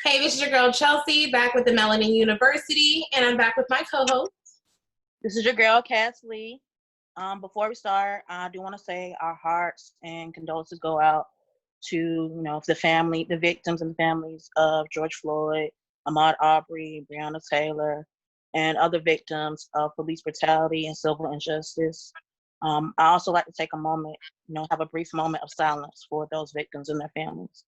Hey, this is your girl Chelsea, back with the Melanin University, and I'm back with my co-host. This is your girl Cassie. Before we start, I do want to say our hearts and condolences go out to the victims and the families of George Floyd, Ahmaud Arbery, Breonna Taylor, and other victims of police brutality and civil injustice. I also like to take a moment, have a brief moment of silence for those victims and their families.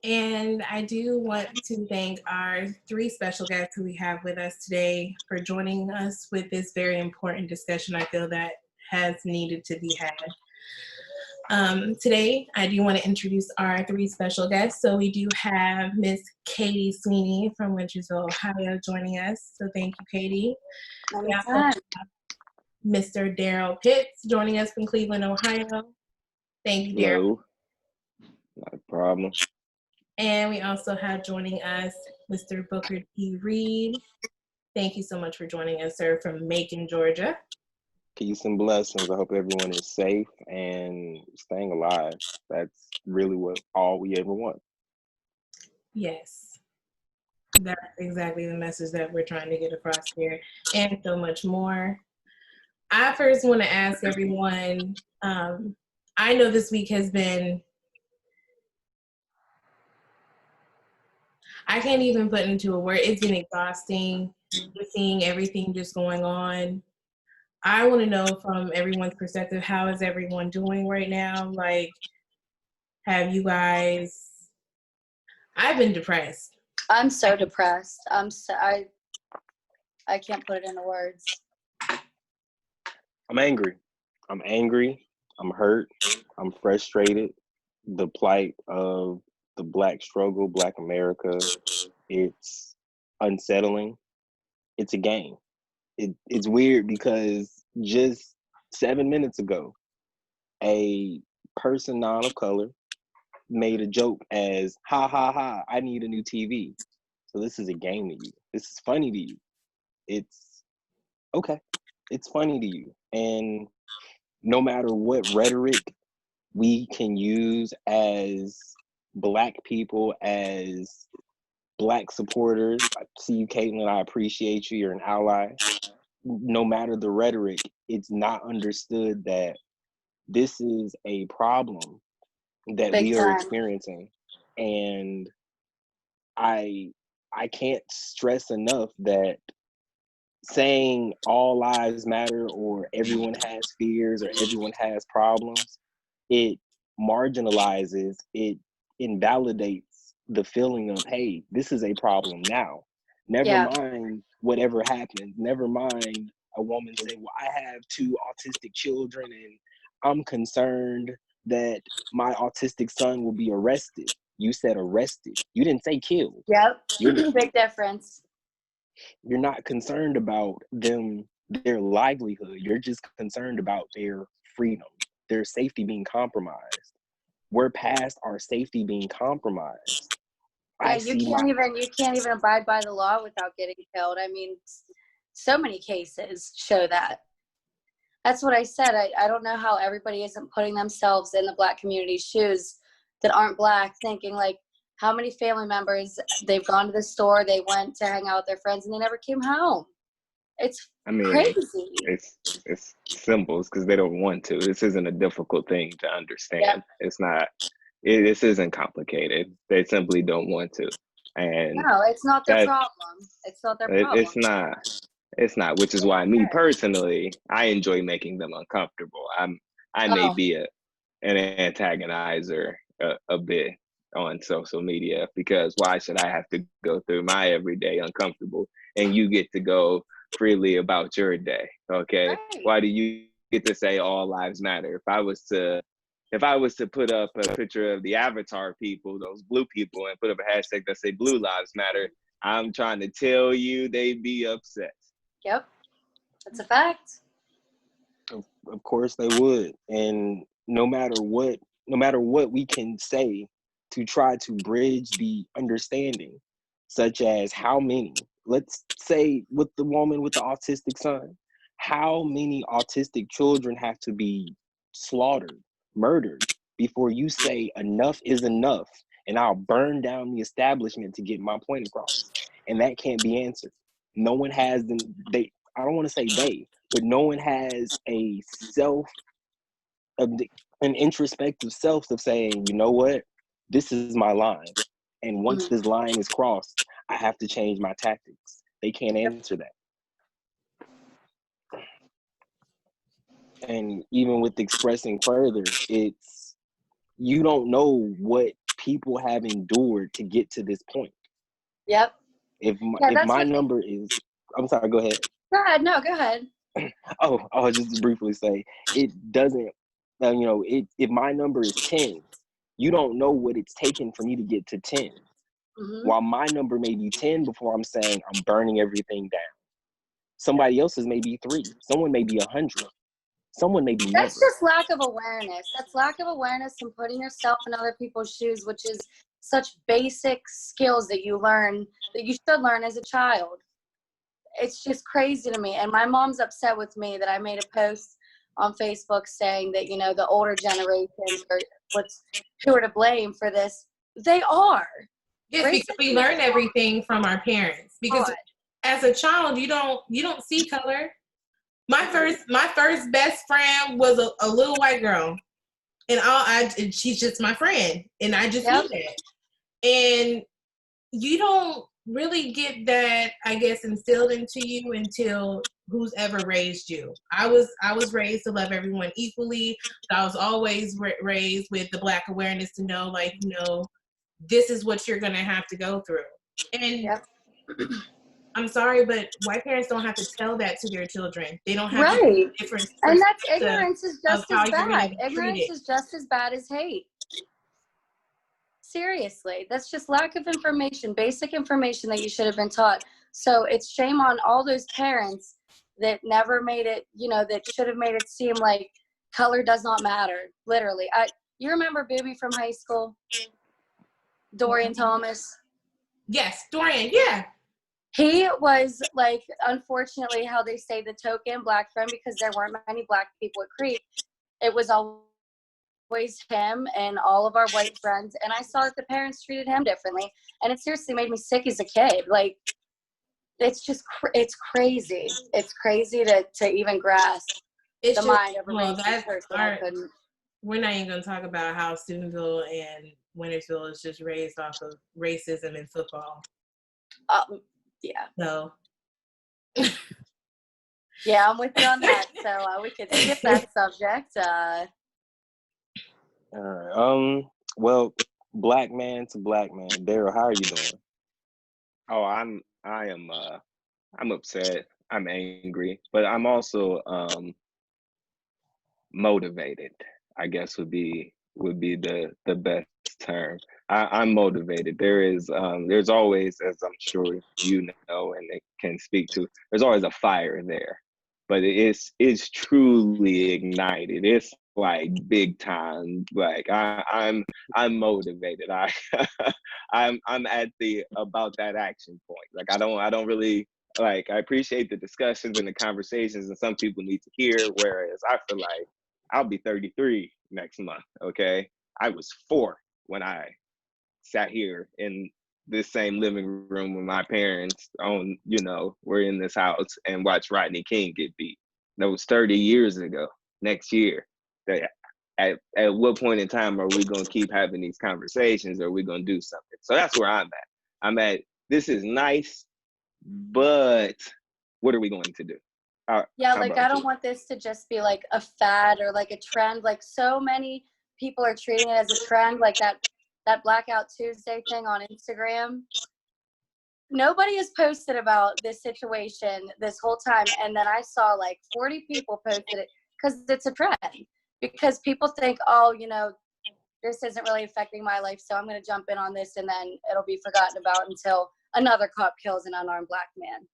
And I do want to thank our three special guests who we have with us today for joining us with this very important discussion I feel that has needed to be had. Today, I do want to introduce our three special guests. So we do have Miss Caity Sweeney from Wintersville, Ohio, joining us. So thank you, Caity. We also have Mr. Darrell Pitts joining us from Cleveland, Ohio. Thank you, Darrell. Hello. Not a problem. And we also have joining us Mr. Booker T. Reed. Thank you so much for joining us, sir, from Macon, Georgia. Peace and blessings. I hope everyone is safe and staying alive. That's really all we ever want. Yes. That's exactly the message that we're trying to get across here, and so much more. I first want to ask everyone, I know this week has been, I can't even put into a word, it's been exhausting, seeing everything just going on. I want to know from everyone's perspective, how is everyone doing right now? Like, have you guys, I've been depressed. I'm so depressed. I can't put it into words. I'm angry. I'm hurt. I'm frustrated. The plight of the Black struggle, Black America, it's unsettling. It's a game. It's weird because just 7 minutes ago, a person not of color made a joke as, ha ha ha, I need a new TV. So this is a game to you. This is funny to you. It's okay. It's funny to you. And no matter what rhetoric we can use as Black people, as Black supporters, I see you, Caitlin, I appreciate you. You're an ally. No matter the rhetoric, it's not understood that this is a problem that we are experiencing. And I can't stress enough that saying all lives matter or everyone has fears or everyone has problems, it marginalizes, it invalidates the feeling of, hey, this is a problem now. Never mind whatever happens. Never mind a woman say, well, I have 2 autistic children and I'm concerned that my autistic son will be arrested. You said arrested. You didn't say killed. Yep. Big difference. You're not concerned about their livelihood. You're just concerned about their freedom, their safety being compromised. We're past our safety being compromised. Yeah, you can't even abide by the law without getting killed. I mean, so many cases show that. That's what I said. I don't know how everybody isn't putting themselves in the Black community's shoes that aren't Black, thinking like, how many family members, they've gone to the store, they went to hang out with their friends, and they never came home. It's crazy. It's simple. It's because they don't want to. This isn't a difficult thing to understand. Yep. It's not. This isn't complicated. They simply don't want to. And no, it's not their problem. It's not their problem. It's not. Which is why me personally, I enjoy making them uncomfortable. I may be an antagonizer a bit on social media, because why should I have to go through my everyday uncomfortable and you get to go freely about your day? Okay. Right. Why do you get to say all lives matter? If I was to put up a picture of the avatar people, those blue people, and put up a hashtag that say blue lives matter, I'm trying to tell you they'd be upset. Yep. That's a fact. Of course they would. And no matter what we can say to try to bridge the understanding, such as how many, let's say with the woman with the autistic son, how many autistic children have to be slaughtered, murdered, before you say enough is enough and I'll burn down the establishment to get my point across? And that can't be answered. No one has I don't want to say they, but no one has a an introspective self of saying, you know what, this is my line. And once this line is crossed, I have to change my tactics. They can't answer that. And even with expressing further, it's, you don't know what people have endured to get to this point. Yep. If my number is, I'm sorry, go ahead. Go ahead. No, go ahead. Oh, I'll just briefly say, it doesn't, if my number is 10, you don't know what it's taken for me to get to 10. While my number may be 10 before I'm saying I'm burning everything down. Somebody else's may be 3. Someone may be 100. Someone may be never. That's just lack of awareness. That's lack of awareness and putting yourself in other people's shoes, which is such basic skills that you learn, that you should learn as a child. It's just crazy to me. And my mom's upset with me that I made a post on Facebook saying that, you know, the older generations are who are to blame for this. They are. Yes, because we learn everything from our parents. Because as a child, you don't see color. My first best friend was a little white girl, and she's just my friend, and I just knew that. And you don't really get that, I guess, instilled into you until who's ever raised you. I was raised to love everyone equally, but I was always raised with the Black awareness to know, like, you know, this is what you're gonna have to go through. And I'm sorry, but white parents don't have to tell that to their children. They don't have to different. And that's ignorance is just as bad. Ignorance is just as bad as hate. Seriously, that's just lack of information, basic information that you should have been taught. So it's shame on all those parents that never made it, you know, that should have made it seem like color does not matter. Literally. You remember Bibby from high school? Dorian Thomas? Yes, Dorian, yeah. He was, like, unfortunately, how they say, the token Black friend, because there weren't many Black people at Creek. It was always him and all of our white friends, and I saw that the parents treated him differently, and it seriously made me sick as a kid. Like, it's just, it's crazy. It's crazy to even grasp the mind of a racist person. We're not even going to talk about how Steubenville and Wintersville is just raised off of racism in football. Yeah. So. Yeah, I'm with you on that. So we could skip that subject. All right. Well, black man to black man. Darrell, how are you doing? Oh, I'm upset. I'm angry, but I'm also motivated, I guess would be the best term. I'm motivated. There's always, as I'm sure you know and it can speak to, there's always a fire there, but it's truly ignited. It's like big time. Like I'm motivated. I'm at about that action point. Like I don't really, like, I appreciate the discussions and the conversations, and some people need to hear, whereas I feel like I'll be 33 next month, okay? I was 4 when I sat here in this same living room with my parents we're in this house and watched Rodney King get beat. That was 30 years ago, next year. At what point in time are we gonna keep having these conversations, or are we gonna do something? So that's where I'm at. This is nice, but what are we going to do? Yeah, like I don't want this to just be like a fad or like a trend. Like so many people are treating it as a trend, like that Blackout Tuesday thing on Instagram. Nobody has posted about this situation this whole time, and then I saw like 40 people posted it because it's a trend. Because people think, oh, you know, this isn't really affecting my life, so I'm going to jump in on this, and then it'll be forgotten about until another cop kills an unarmed Black man.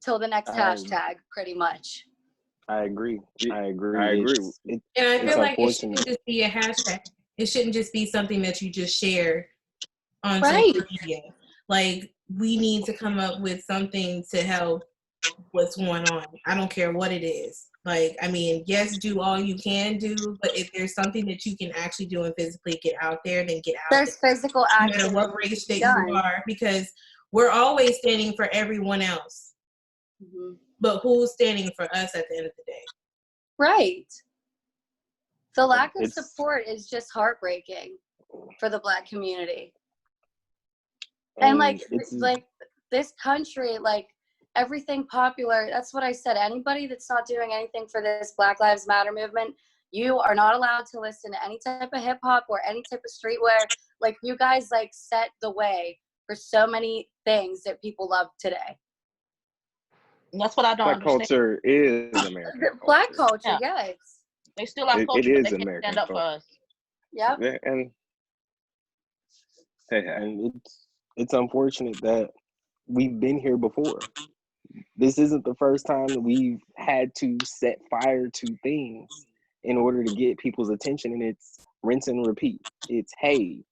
Till the next hashtag, pretty much. I agree. And I feel like it shouldn't just be a hashtag. It shouldn't just be something that you just share on Right. social media. Like, we need to come up with something to help what's going on. I don't care what it is. Like, I mean, yes, do all you can do, but if there's something that you can actually do and physically get out there, then get out There's there. physical No action matter what race that you are, because we're always standing for everyone else. Mm-hmm. But who's standing for us at the end of the day? Right. The lack of It's- support is just heartbreaking for the Black community. And like this country, like everything popular, that's what I said. Anybody that's not doing anything for this Black Lives Matter movement, you are not allowed to listen to any type of hip hop or any type of streetwear. Like, you guys like set the way for so many things that people love today. And that's what I don't Black understand. culture is American culture. Black culture, Yeah. yes. They still have It culture, is but they can't American stand up for culture. us. Yep. Yeah, and and it's unfortunate that we've been here before. This isn't the first time that we've had to set fire to things in order to get people's attention, and it's rinse and repeat. It's, hey,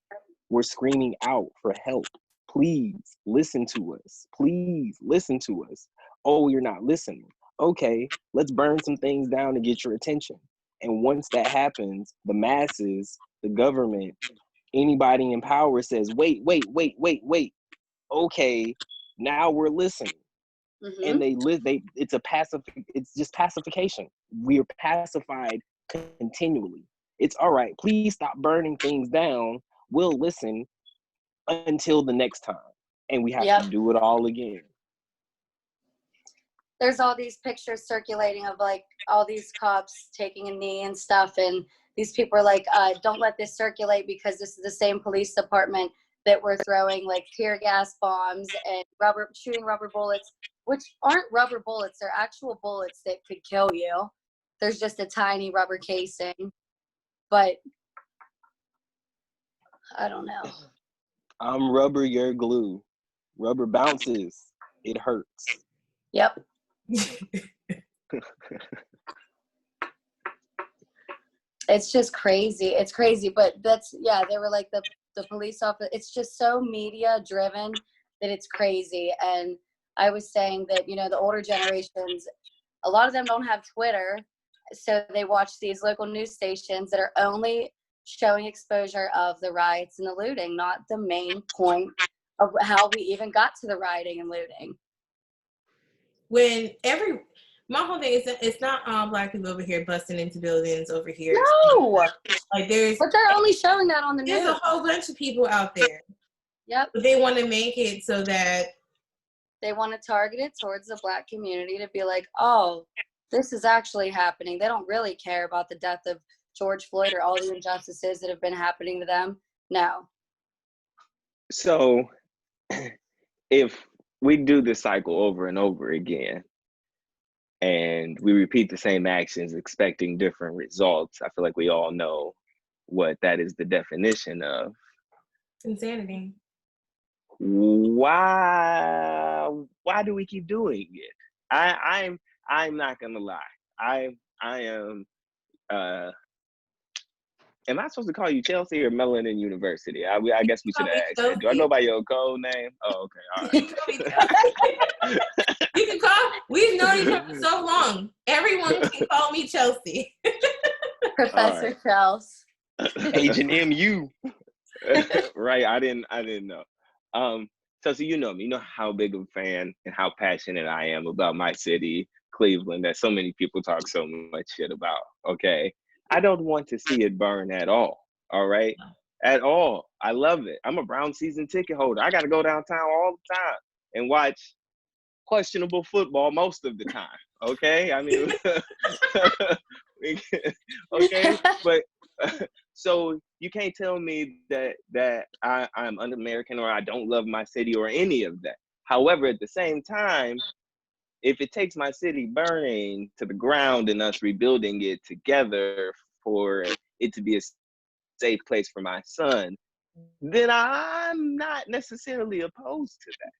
we're screaming out for help. Please listen to us. Please listen to us. Oh, you're not listening. Okay, let's burn some things down to get your attention. And once that happens, the masses, the government, anybody in power says, wait. Okay, now we're listening. Mm-hmm. And it's just pacification. We're pacified continually. It's all right. Please stop burning things down. We'll listen until the next time. And we have to do it all again. There's all these pictures circulating of like all these cops taking a knee and stuff, and these people are like, don't let this circulate because this is the same police department that were throwing like tear gas bombs and shooting rubber bullets, which aren't rubber bullets. They're actual bullets that could kill you. There's just a tiny rubber casing. But I don't know. I'm rubber, you're glue. Rubber bounces. It hurts. Yep. It's just crazy. It's crazy. But they were like the police officer. It's just so media driven that it's crazy. And I was saying that, the older generations, a lot of them don't have Twitter. So they watch these local news stations that are only showing exposure of the riots and the looting, not the main point of how we even got to the rioting and looting. My whole thing is that it's not all Black people over here busting into buildings over here. No, like but they're only showing that on the news. There's a whole bunch of people out there. Yep. But they want to make it so that they want to target it towards the Black community to be like, oh, this is actually happening. They don't really care about the death of George Floyd or all the injustices that have been happening to them. No. So if we do this cycle over and over again, and we repeat the same actions expecting different results, I feel like we all know what that is the definition of. Insanity. Why do we keep doing it? I'm not gonna lie. I am am I supposed to call you Chelsea or Melanin University? I guess we should have asked that. Do I go by your code name? Oh, okay, all right. You can call. We've known each other so long. Everyone can call me Chelsea. Professor Chelsea. Agent MU. Right. I didn't know. So you know me. You know how big of a fan and how passionate I am about my city, Cleveland, that so many people talk so much shit about. Okay. I don't want to see it burn at all. All right. At all. I love it. I'm a Brown season ticket holder. I got to go downtown all the time and watch questionable football most of the time. Okay. I mean, okay. But so you can't tell me that I'm un-American or I don't love my city or any of that. However, at the same time, if it takes my city burning to the ground and us rebuilding it together for it to be a safe place for my son, then I'm not necessarily opposed to that.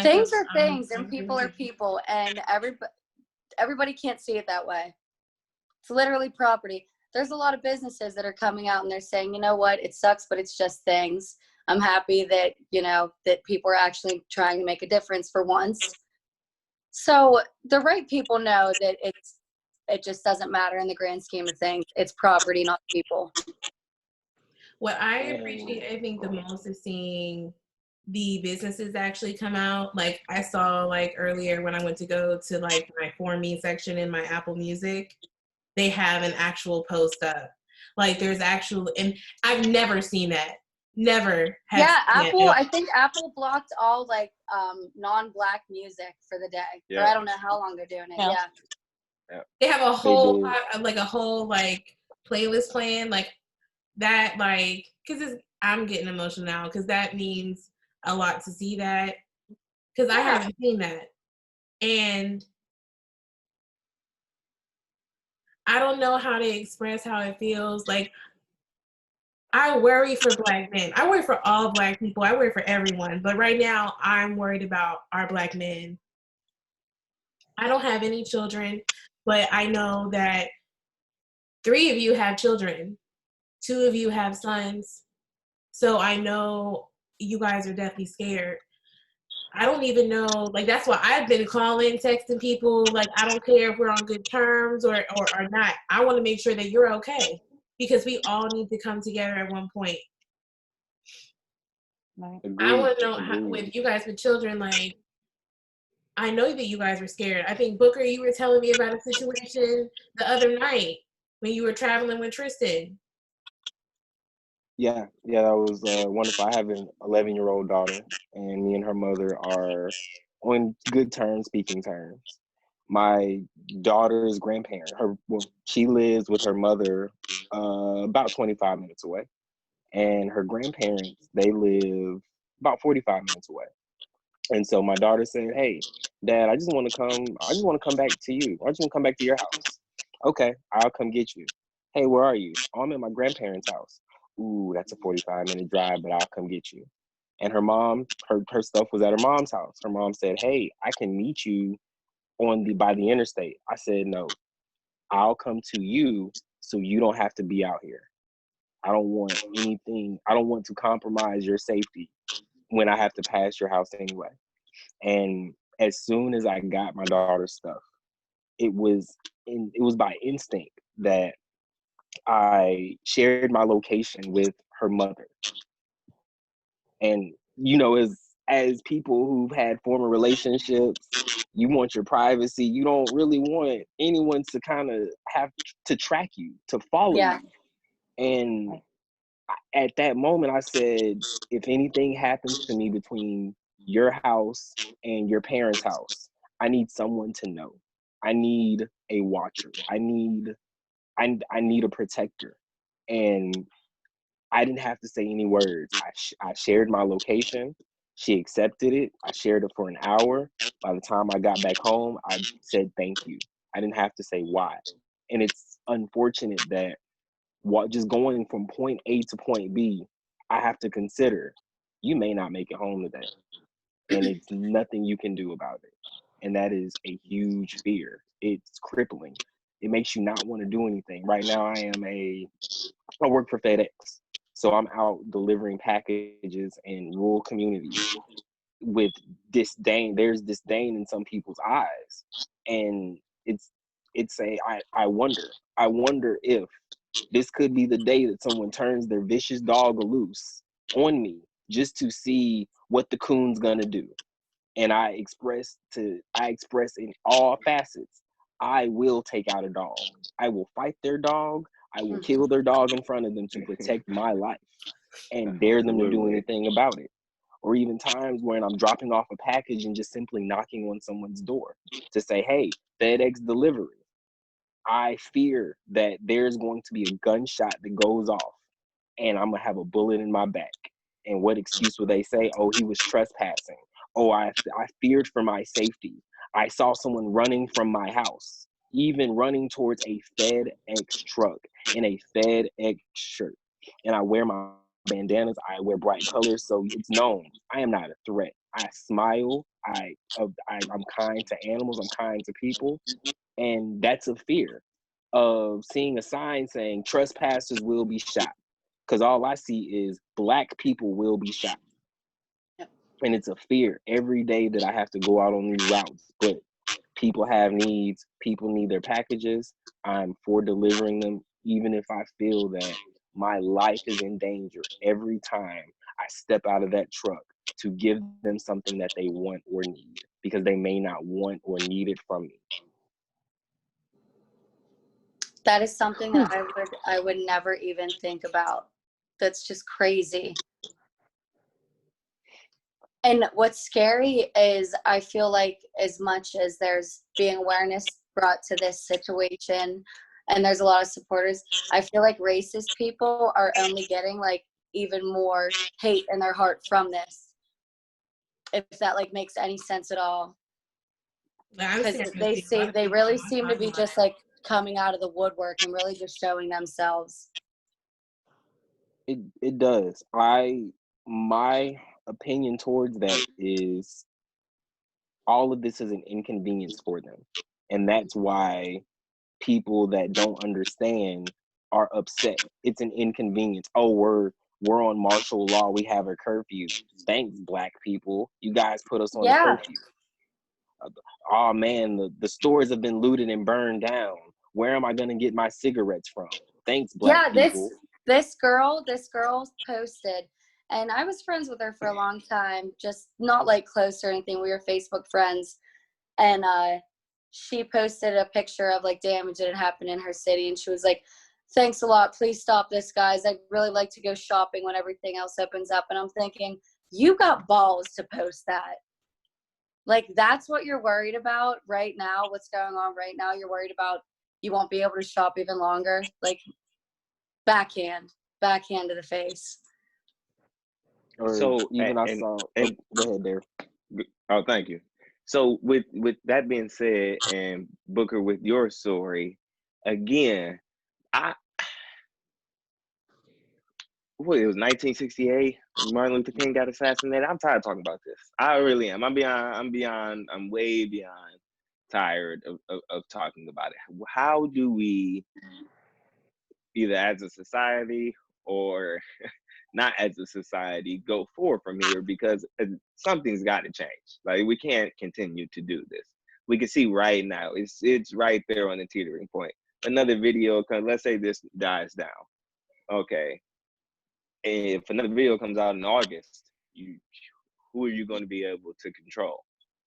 Things are things and people are people, and everybody can't see it that way. It's literally property. there's a lot of businesses that are coming out and they're saying, you know what, it sucks, but it's just things. I'm happy that, you know, that people are actually trying to make a difference for once. So the right people know that it just doesn't matter in the grand scheme of things. It's property, not people. What I appreciate, I think, the most is seeing the businesses actually come out. Like I saw like earlier when I went to go to like my For Me section in my Apple Music, they have an actual post up. Like there's actual, and I've never seen that. Never have Yeah, seen Apple, that. I think Apple blocked all like non-black music for the day. Yeah. Or I don't know how long they're doing it. Yeah. Yeah. They have a whole did. like a whole like playlist playing like that, like because I'm getting emotional now because that means a lot to see that because I haven't seen that, and I don't know how to express how it feels. Like I worry for Black men. I worry for all Black people. I worry for everyone. But right now, I'm worried about our Black men. I don't have any children, but I know that 3 of you have children. 2 of you have sons. So I know you guys are definitely scared. I don't even know, like, that's why I've been calling, texting people. Like, I don't care if we're on good terms or not. I want to make sure that you're okay because we all need to come together at one point. Right. I Agreed. want to know how, with you guys with children, like, I know that you guys were scared. I think, Booker, you were telling me about a situation the other night when you were traveling with Tristan. Yeah, that was wonderful. I have an 11-year-old daughter, and me and her mother are on good terms, speaking terms. My daughter's grandparent, she lives with her mother about 25 minutes away, and her grandparents, they live about 45 minutes away. And so my daughter said, "Hey, Dad, I just want to come back to you. I just want to come back to your house." Okay, I'll come get you. Hey, where are you? Oh, I'm at my grandparents' house. Ooh, that's a 45-minute drive, but I'll come get you. And her mom, her stuff was at her mom's house. Her mom said, "Hey, I can meet you by the interstate." I said, "No, I'll come to you so you don't have to be out here. I don't want anything. I don't want to compromise your safety when I have to pass your house anyway." And as soon as I got my daughter's stuff, it was by instinct that I shared my location with her mother. And as people who've had former relationships, you want your privacy. You don't really want anyone to kind of have to track you, to follow Yeah. you. And at that moment, I said, if anything happens to me between your house and your parents' house, I need someone to know. I need a watcher. I need a protector. And I didn't have to say any words. I shared my location. She accepted it. I shared it for an hour. By the time I got back home, I said thank you. I didn't have to say why. And it's unfortunate that just going from point A to point B, I have to consider you may not make it home today. And it's nothing you can do about it. And that is a huge fear. It's crippling. It makes you not want to do anything. Right now, I work for FedEx. So I'm out delivering packages in rural communities with disdain. There's disdain in some people's eyes. And I wonder if this could be the day that someone turns their vicious dog loose on me just to see what the coon's gonna do. And I express in all facets, I will take out a dog. I will fight their dog. I will kill their dog in front of them to protect my life and dare them to do anything about it. Or even times when I'm dropping off a package and just simply knocking on someone's door to say, "Hey, FedEx delivery." I fear that there's going to be a gunshot that goes off and I'm gonna have a bullet in my back. And what excuse will they say? "Oh, he was trespassing. Oh, I feared for my safety. I saw someone running from my house, even running towards a FedEx truck in a FedEx shirt." And I wear my bandanas. I wear bright colors, so it's known I am not a threat. I smile. I'm kind to animals. I'm kind to people, and that's a fear. of seeing a sign saying trespassers will be shot, because all I see is Black people will be shot. Yep. And it's a fear every day that I have to go out on these routes. But people have needs. People need their packages. I'm for delivering them, even if I feel that my life is in danger every time I step out of that truck to give them something that they want or need, because they may not want or need it from me. That is something that I would never even think about. That's just crazy. And what's scary is I feel like as much as there's being awareness brought to this situation and there's a lot of supporters, I feel like racist people are only getting like even more hate in their heart from this. If that like makes any sense at all. Because they really seem to be just like coming out of the woodwork and really just showing themselves. It does. My opinion towards that is all of this is an inconvenience for them. And that's why people that don't understand are upset. It's an inconvenience. Oh, we're on martial law. We have a curfew. Thanks, Black people. You guys put us on a curfew. Oh man, the stores have been looted and burned down. Where am I gonna get my cigarettes from? Thanks, Black people. This girl posted, and I was friends with her for a long time, just not like close or anything. We were Facebook friends, and she posted a picture of like damage that had happened in her city, and she was like, "Thanks a lot. Please stop this, guys. I'd really like to go shopping when everything else opens up." And I'm thinking, you got balls to post that. Like, that's what you're worried about right now, what's going on right now. You're worried about you won't be able to shop even longer. Like, backhand to the face. Or So even I saw. Go ahead, Darrell. Oh, thank you. So with that being said, and Booker, with your story, again, it was 1968 when Martin Luther King got assassinated. I'm tired of talking about this. I really am. I'm way beyond tired of talking about it. How do we, either as a society or not as a society, go forward from here? Because something's got to change. Like, we can't continue to do this. We can see right now, it's right there on the teetering point. Another video comes, let's say this dies down. Okay. If another video comes out in August, who are you going to be able to control?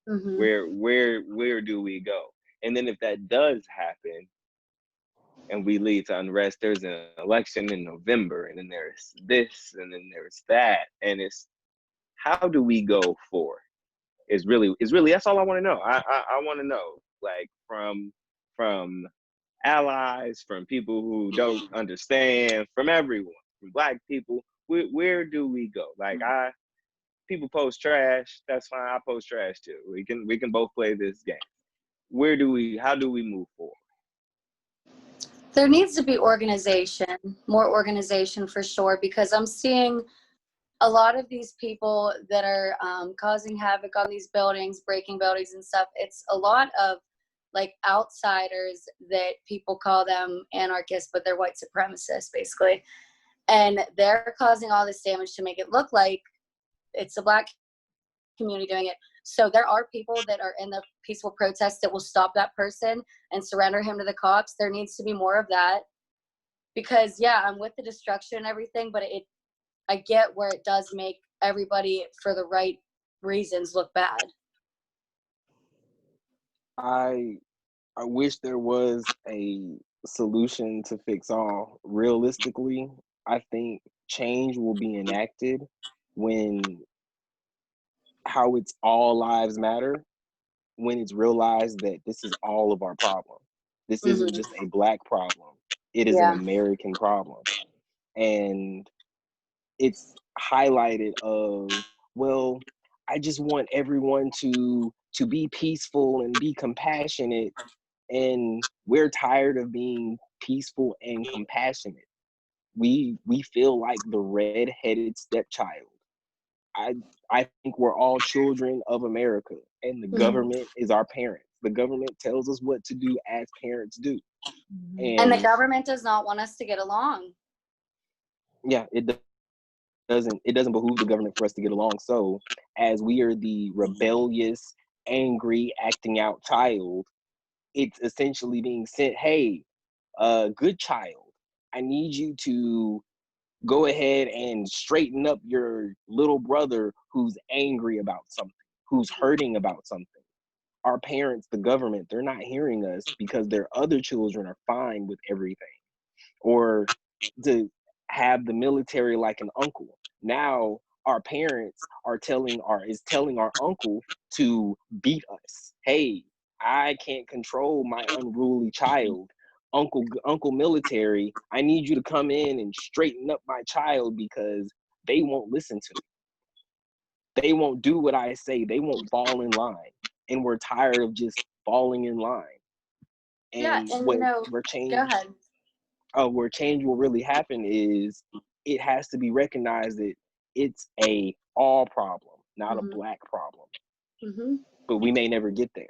Mm-hmm. Where do we go? And then if that does happen, and we lead to unrest, there's an election in November, and then there's this, and then there's that, and it's, how do we go forward? Is really that's all I want to know. I want to know, like, from allies, from people who don't understand, from everyone, from Black people. Where do we go? Like, people post trash. That's fine. I post trash too. We can both play this game. How do we move forward? There needs to be organization, more organization for sure, because I'm seeing a lot of these people that are causing havoc on these buildings, breaking buildings and stuff. It's a lot of like outsiders that people call them anarchists, but they're white supremacists basically. And they're causing all this damage to make it look like it's the Black community doing it. So there are people that are in the peaceful protest that will stop that person and surrender him to the cops. There needs to be more of that, because yeah, I'm with the destruction and everything, but I get where it does make everybody for the right reasons look bad. I wish there was a solution to fix all. Realistically, I think change will be enacted when how it's all lives matter, when it's realized that this is all of our problem. This isn't just a Black problem. It is an American problem. And it's highlighted of, well, I just want everyone to be peaceful and be compassionate. And we're tired of being peaceful and compassionate. We feel like the red-headed stepchild. I think we're all children of America, and the government is our parents. The government tells us what to do as parents do. And the government does not want us to get along. Yeah, it doesn't behoove the government for us to get along. So as we are the rebellious, angry, acting out child, it's essentially being sent, hey, good child, I need you to go ahead and straighten up your little brother who's angry about something, who's hurting about something. Our parents, the government, they're not hearing us because their other children are fine with everything. Or to have the military like an uncle. Now our parents are telling our uncle to beat us. Hey, I can't control my unruly child. Uncle military, I need you to come in and straighten up my child because they won't listen to me. They won't do what I say. They won't fall in line. And we're tired of just falling in line. And go ahead. Where change will really happen is it has to be recognized that it's a all problem, not a black problem. But we may never get there.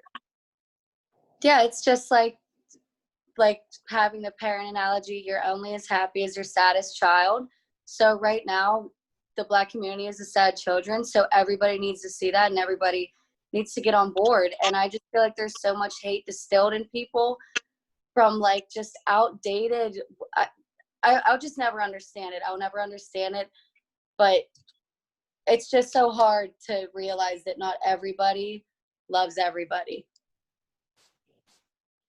Yeah, it's just like having the parent analogy, you're only as happy as your saddest child. So right now, the Black community is the sad children. So everybody needs to see that and everybody needs to get on board. And I just feel like there's so much hate distilled in people from like just outdated. I'll just never understand it. I'll never understand it. But it's just so hard to realize that not everybody loves everybody.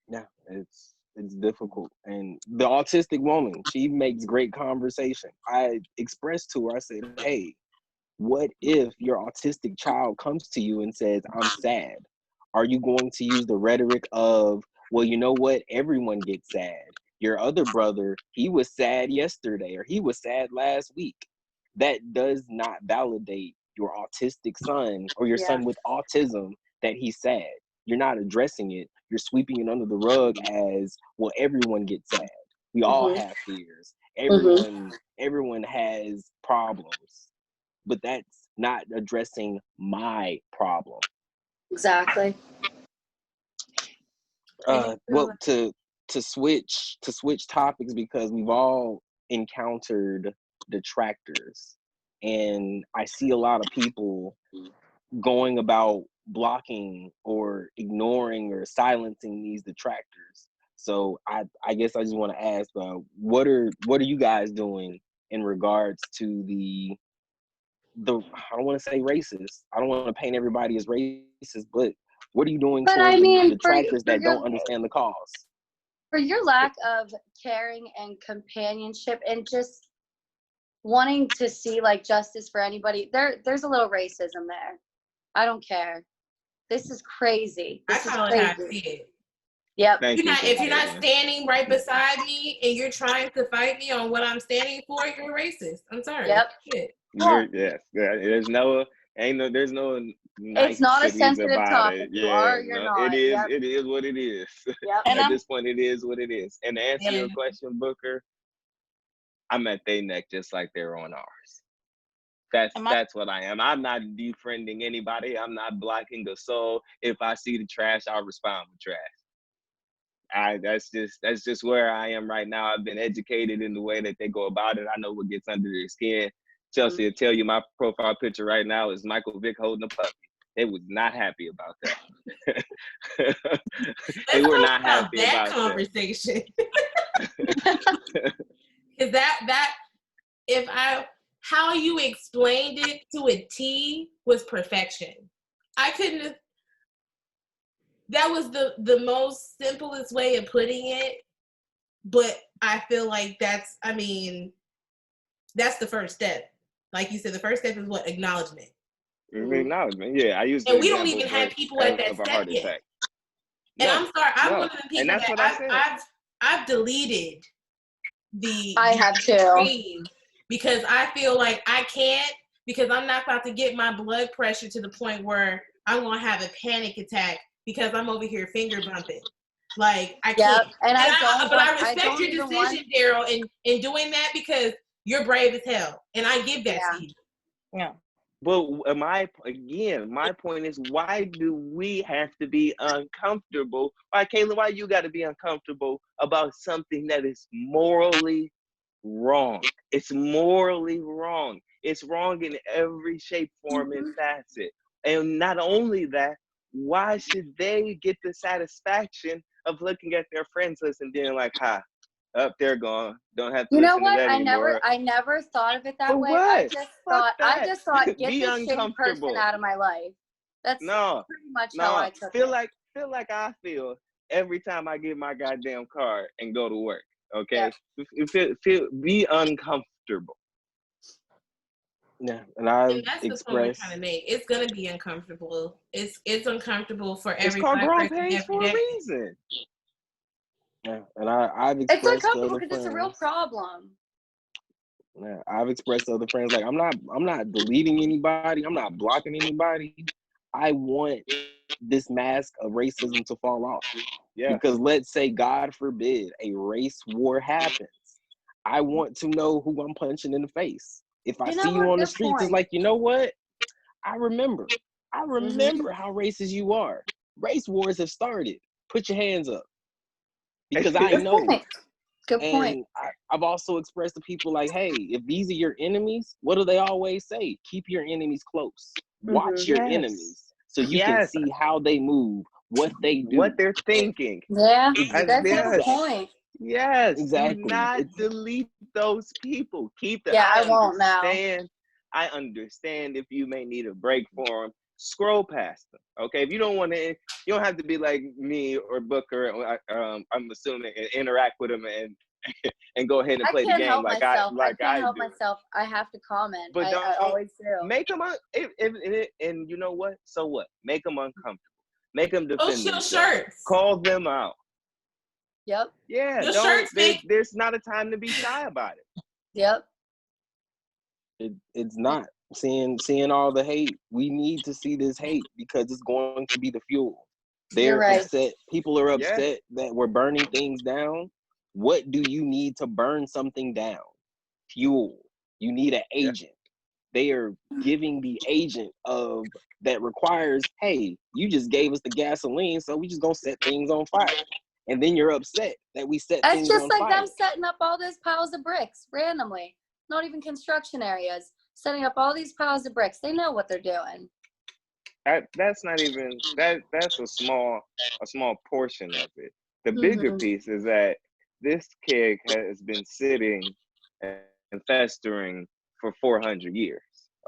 Yeah, it's difficult. And the autistic woman, she makes great conversation. I expressed to her, I said, hey, what if your autistic child comes to you and says, I'm sad? Are you going to use the rhetoric of, well, you know what? Everyone gets sad. Your other brother, he was sad yesterday, or he was sad last week. That does not validate your autistic son or your son with autism that he's sad. You're not addressing it. You're sweeping it under the rug as, well, everyone gets sad. We all have fears. Everyone has problems. But that's not addressing my problem. Exactly. Well, to switch topics, because we've all encountered detractors, and I see a lot of people going about blocking or ignoring or silencing these detractors. So I guess I just want to ask, what are you guys doing in regards to the I don't want to say racist. I don't want to paint everybody as racist, but what are you doing towards the detractors that don't understand the cause? For your lack of caring and companionship and just wanting to see like justice for anybody, there's a little racism there. I don't care. This is crazy. This is crazy. How I see it. Yep. If you're not standing right beside me and you're trying to fight me on what I'm standing for, you're racist. I'm sorry. Yep. Yes. There's no it's not a sensitive topic. You are or you're not. It is what it is. Yep. At this point, it is what it is. And to answer your question, Booker, I'm at their neck just like they're on ours. That's what I am. I'm not defriending anybody. I'm not blocking a soul. If I see the trash, I'll respond with trash. That's just where I am right now. I've been educated in the way that they go about it. I know what gets under their skin. Chelsea will tell you my profile picture right now is Michael Vick holding a puppy. They was not happy about that. They were not happy about that conversation. Because how you explained it to a T was perfection. I couldn't have. That was the most simplest way of putting it, but I feel like that's the first step. Like you said, the first step is what? Acknowledgement. Acknowledgement, yeah. I used and we don't even have people at that step yet. And I'm sorry, I'm one of the people that I've deleted the I have too. Because I feel like I can't, because I'm not about to get my blood pressure to the point where I'm gonna have a panic attack because I'm over here finger bumping. Like I can't. And I respect your decision, Darrell, in doing that, because you're brave as hell, and I give that to you. Yeah. But my point is, why do we have to be uncomfortable? Why, Kayla, why you got to be uncomfortable about something that is morally wrong? It's morally wrong. It's wrong in every shape, form, and facet. And not only that, why should they get the satisfaction of looking at their friends list and being like, "Ha, up there gone. Don't have to You know listen to what? that anymore." I never thought of it that For way. what? Fuck I that. just thought, get Be this shitty person uncomfortable. out of my life. That's No, pretty much how I took feel it. like I feel every time I get my goddamn car and go to work. Okay, be uncomfortable. Yeah, and I've And that's the point we're expressed. trying to make. It's gonna be uncomfortable. It's uncomfortable for It's every called Black growing person pains every for a day. reason. Yeah, and I've It's expressed to uncomfortable other because it's a real friends. problem. Yeah, I've expressed to other friends, like, I'm not deleting anybody. I'm not blocking anybody. I want this mask of racism to fall off. Yeah. Because let's say, God forbid, a race war happens. I want to know who I'm punching in the face. If I see you on the streets, it's like, you know what? I remember how racist you are. Race wars have started. Put your hands up. Because I know. Good point. And I've also expressed to people, like, hey, if these are your enemies, what do they always say? Keep your enemies close. Watch your enemies so you can see how they move, what they do, what they're thinking. Yeah, that's a Yes. good point. Yes, exactly. do not delete those people. Keep them. Yeah, I won't now. I understand if you may need a break for them. Scroll past them. Okay, if you don't want to, you don't have to be like me or Booker. I'm assuming, and interact with them and go ahead and play the game like I can't help do. myself. I have to comment. But I always do. Make them and you know what? So what? Make them uncomfortable. Make them defend themselves. Shirts. Call them out. Yep. Yeah. There's not a time to be shy about it. Yep. It's not. Seeing all the hate, we need to see this hate because it's going to be the fuel. They're upset. People are upset that we're burning things down. What do you need to burn something down? Fuel. You need an agent. They are giving the agent of that requires, hey, you just gave us the gasoline, so we just gonna set things on fire. And then you're upset that we set things on fire. That's just like them setting up all those piles of bricks randomly. Not even construction areas. Setting up all these piles of bricks. They know what they're doing. That's not even that's a small portion of it. The bigger piece is that this keg has been sitting and festering for 400 years.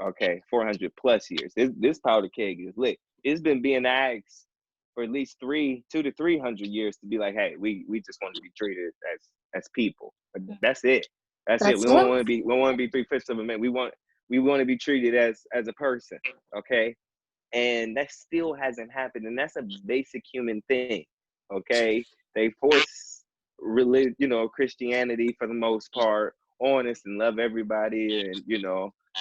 Okay, 400 plus years. This powder keg is lit. It's been being asked for at least 200 to 300 years to be like, hey, we just want to be treated as people. But that's it. That's it. We don't want to be 3/5 of a man. We want to be treated as a person. Okay. And that still hasn't happened. And that's a basic human thing. Okay. They force Christianity for the most part on us and love everybody, and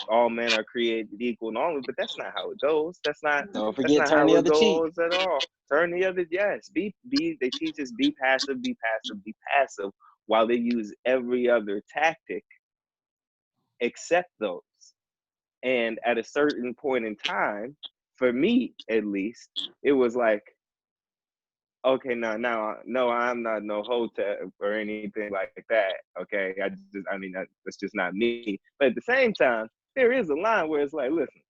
all men are created equal and all, but that's not how it goes. That's not turn the other cheek at all. Turn the other, yes. They teach us be passive, while they use every other tactic except those. And at a certain point in time, for me at least, it was like, okay, no, I'm not no hotep or anything like that. Okay, that's just not me. But at the same time, there is a line where it's like, listen,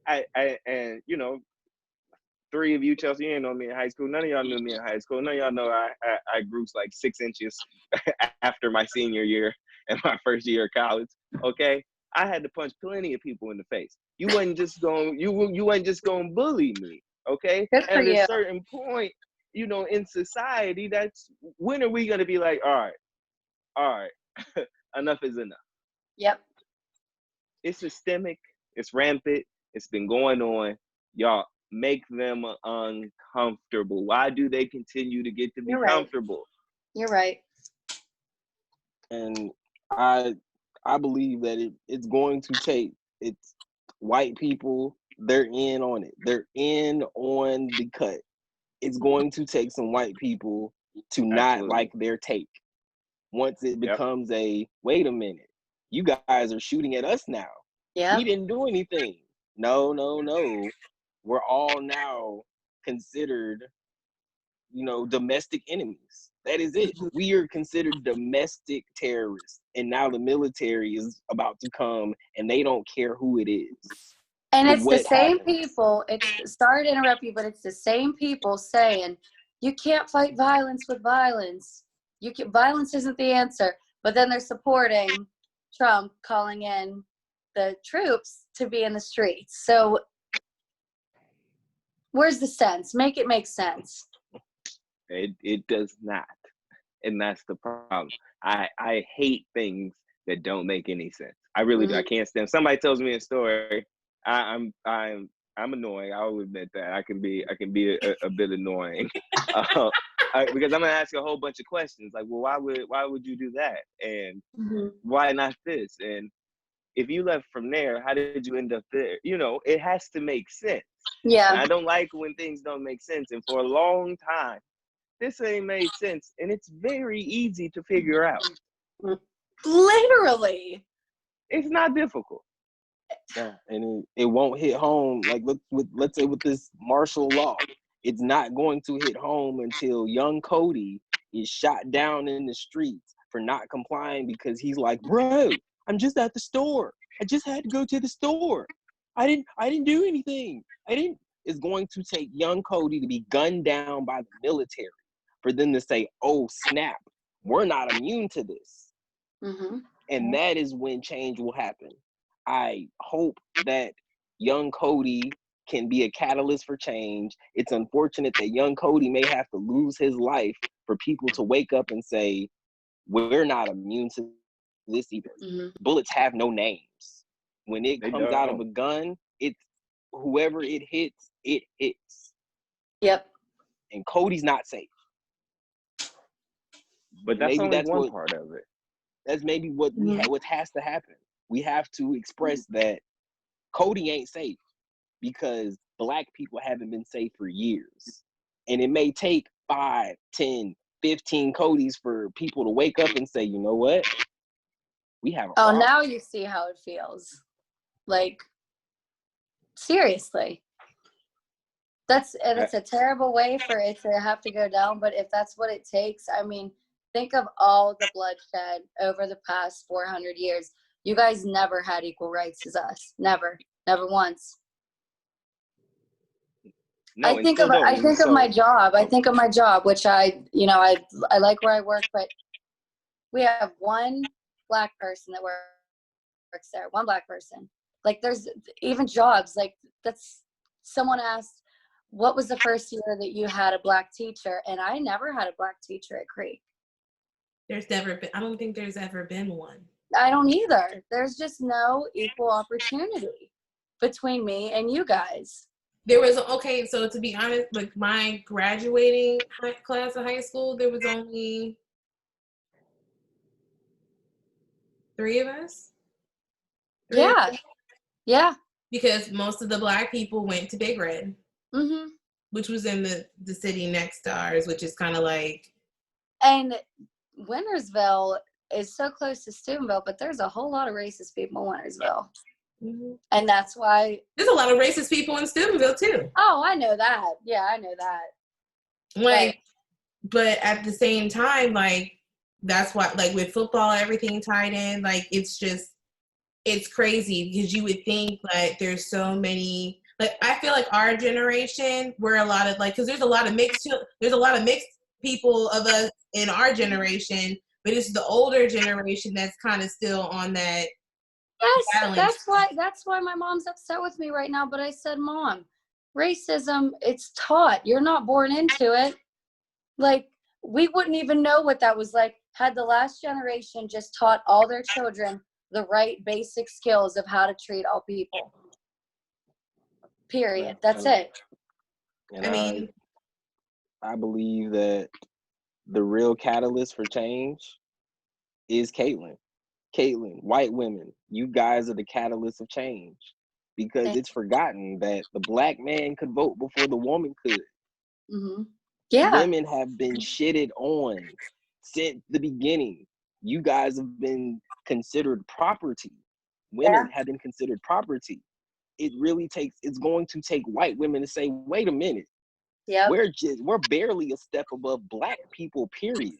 and three of you, Chelsea, you didn't know me in high school. None of y'all knew me in high school. None of y'all know I grew like 6 inches after my senior year and my first year of college. Okay, I had to punch plenty of people in the face. You wasn't just going to bully me. Okay, at a certain point, in society, that's when are we going to be like, all right, enough is enough. Yep. It's systemic. It's rampant. It's been going on. Y'all, make them uncomfortable. Why do they continue to get to be comfortable? You're right. And I believe that it's going to take white people. They're in on it. They're in on the cut. It's going to take some white people to not like their take. Once it becomes a, wait a minute, you guys are shooting at us now. Yeah. We didn't do anything. No. We're all now considered, domestic enemies. That is it. Mhm. We are considered domestic terrorists. And now the military is about to come and they don't care who it is. And But it's the what same happens? people, sorry to interrupt you, but it's the same people saying, you can't fight violence with violence. Violence isn't the answer. But then they're supporting Trump calling in the troops to be in the streets. So where's the sense? Make it make sense. It does not. And that's the problem. I hate things that don't make any sense. I really do. I can't stand. Somebody tells me a story. I'm annoying. I'll admit that. I can be a bit annoying, because I'm gonna ask you a whole bunch of questions. Like, well, why would you do that? And why not this? And if you left from there, how did you end up there? It has to make sense. Yeah. And I don't like when things don't make sense. And for a long time, this ain't made sense. And it's very easy to figure out. Literally. It's not difficult. Yeah, and it won't hit home. Like, let's say with this martial law, it's not going to hit home until young Cody is shot down in the streets for not complying because he's like, bro, I'm just at the store. I just had to go to the store. I didn't do anything. It's going to take young Cody to be gunned down by the military for them to say, oh, snap, we're not immune to this. And that is when change will happen. I hope that young Cody can be a catalyst for change. It's unfortunate that young Cody may have to lose his life for people to wake up and say, we're not immune to this either. Bullets have no names. When it comes out of a gun, it's whoever it hits, it hits. Yep. And Cody's not safe. But that's only one part of it. That's maybe what what has to happen. We have to express that Cody ain't safe because Black people haven't been safe for years. And it may take 5, 10, 15 Codys for people to wake up and say, you know what? We have a problem. Now you see how it feels. Like, seriously. That's a terrible way for it to have to go down, but if that's what it takes, I mean, think of all the bloodshed over the past 400 years. You guys never had equal rights as us. Never once. No, I think of my job. I think of my job, which I like where I work, but we have one Black person that works there. One Black person. Like, there's even jobs like that's. Someone asked, what was the first year that you had a Black teacher? And I never had a Black teacher at Creek. I don't think there's ever been one. I don't either. There's just no equal opportunity between me and you guys. There was, so to be honest, like my graduating class of high school, there was only 3 of us. Yeah. Because most of the Black people went to Big Red, which was in the city next to ours, which is kind of like. And Wintersville is so close to Steubenville, but there's a whole lot of racist people in Wintersville. And that's why. There's a lot of racist people in Steubenville, too. Oh, I know that. Yeah, I know that. Like, but at the same time, like, that's why, like, with football, everything tied in, like, it's crazy because you would think, like, there's so many, like, I feel like our generation, we're a lot of, like, because there's a lot of mixed people of us in our generation, but it's the older generation that's kind of still on that. Yes, that's why my mom's upset with me right now. But I said, Mom, racism, it's taught. You're not born into it. Like, we wouldn't even know what that was like had the last generation just taught all their children the right basic skills of how to treat all people. Period. That's it. And I believe that the real catalyst for change is Caitlin. Caitlin, white women, you guys are the catalyst of change because it's forgotten that the Black man could vote before the woman could. Yeah. Women have been shitted on since the beginning. You guys have been considered property. women have been considered property. It's going to take white women to say, wait a minute, we're barely a step above black people, period.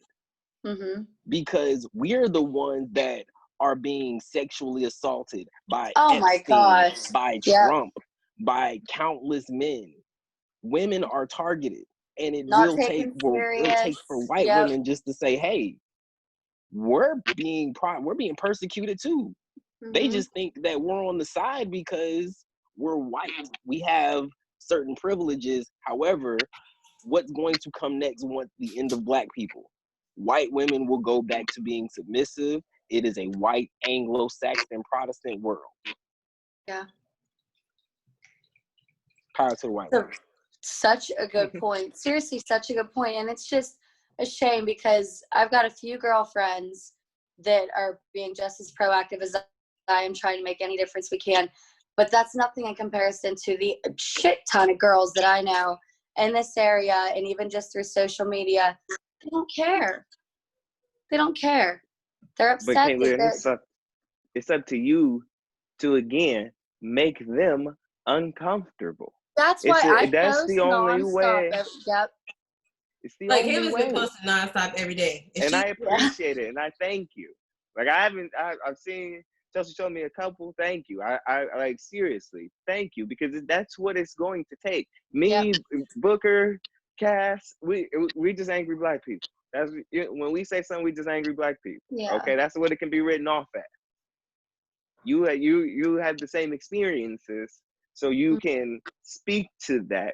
Because we're the ones that are being sexually assaulted by Epstein, by Trump, by countless men. Women are targeted, and it'll take for white women just to say, hey, we're being persecuted too. They just think that we're on the side because we're white. We have certain privileges. However, what's going to come next once the end of black people? White women will go back to being submissive. It is a white Anglo-Saxon Protestant world. Yeah. Power to the white women. Such a good point. Seriously, such a good point. And it's just a shame because I've got a few girlfriends that are being just as proactive as I am, trying to make any difference we can. But that's nothing in comparison to the shit ton of girls that I know in this area, and even just through social media. They don't care. They don't care. They're upset. But Caitlin, it's up to you to, again, make them uncomfortable. That's why I that's post the only way. Yep. It's the like only Caitlin's way. been posting nonstop every day, and I appreciate it, and I thank you. Like I've seen Chelsea show me a couple. Thank you. I like, seriously, thank you, because that's what it's going to take. Me, Booker, Cass, we just angry black people. That's when we say something, we just angry black people. Yeah. Okay, that's what it can be written off as. You had the same experiences, so you can speak to that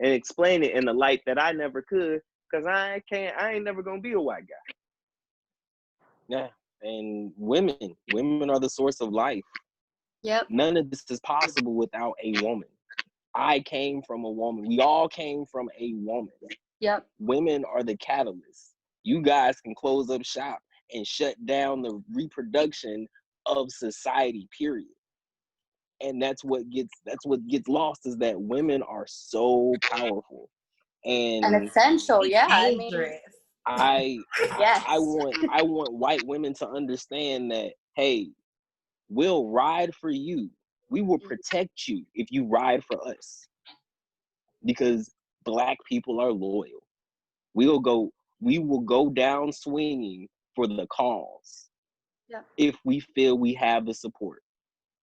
and explain it in the light that I never could, because I ain't never gonna be a white guy. Yeah, and women are the source of life. Yep. None of this is possible without a woman. I came from a woman. We all came from a woman. Yep. Women are the catalyst. You guys can close up shop and shut down the reproduction of society, period. And that's what gets lost, is that women are so powerful and essential. Yeah, dangerous. I want white women to understand that, hey, we'll ride for you. We will protect you if you ride for us, because black people are loyal. We will go down swinging for the cause. If we feel we have the support.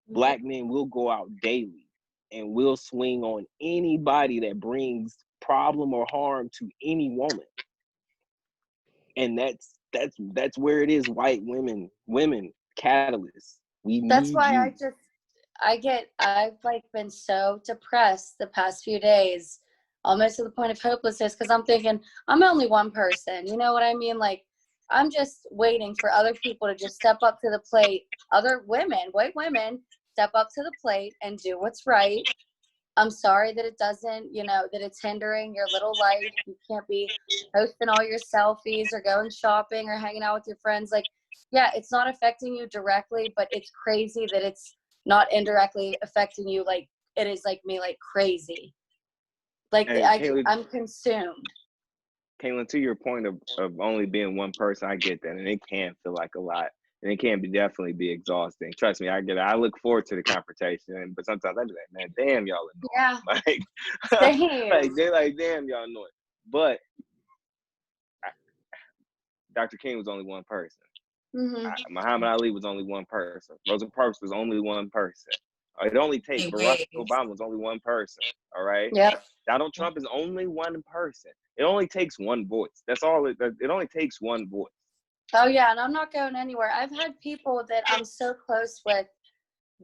Black men will go out daily and will swing on anybody that brings problem or harm to any woman. And that's where it is. White women, catalysts. That's why I've like been so depressed the past few days, almost to the point of hopelessness, because I'm thinking I'm only one person. You know what I mean? Like, I'm just waiting for other people to just step up to the plate. Other women, white women, step up to the plate and do what's right. I'm sorry that it doesn't, that it's hindering your little life. You can't be posting all your selfies or going shopping or hanging out with your friends. Like, yeah, it's not affecting you directly, but it's crazy that it's not indirectly affecting you like it is like me, like crazy. Like, I'm consumed. Caitlin, to your point of only being one person, I get that, and it can feel like a lot, and it can definitely be exhausting. Trust me, I get it. I look forward to the confrontation, but sometimes I be like, man, damn, y'all annoying. Yeah. They're like, damn, y'all annoying. But Dr. King was only one person. Muhammad Ali was only one person. Rosa Parks was only one person. It only takes Barack Obama was only one person. All right. Yeah. Donald Trump is only one person. It only takes one voice. That's all. It only takes one voice. Oh yeah, and I'm not going anywhere. I've had people that I'm so close with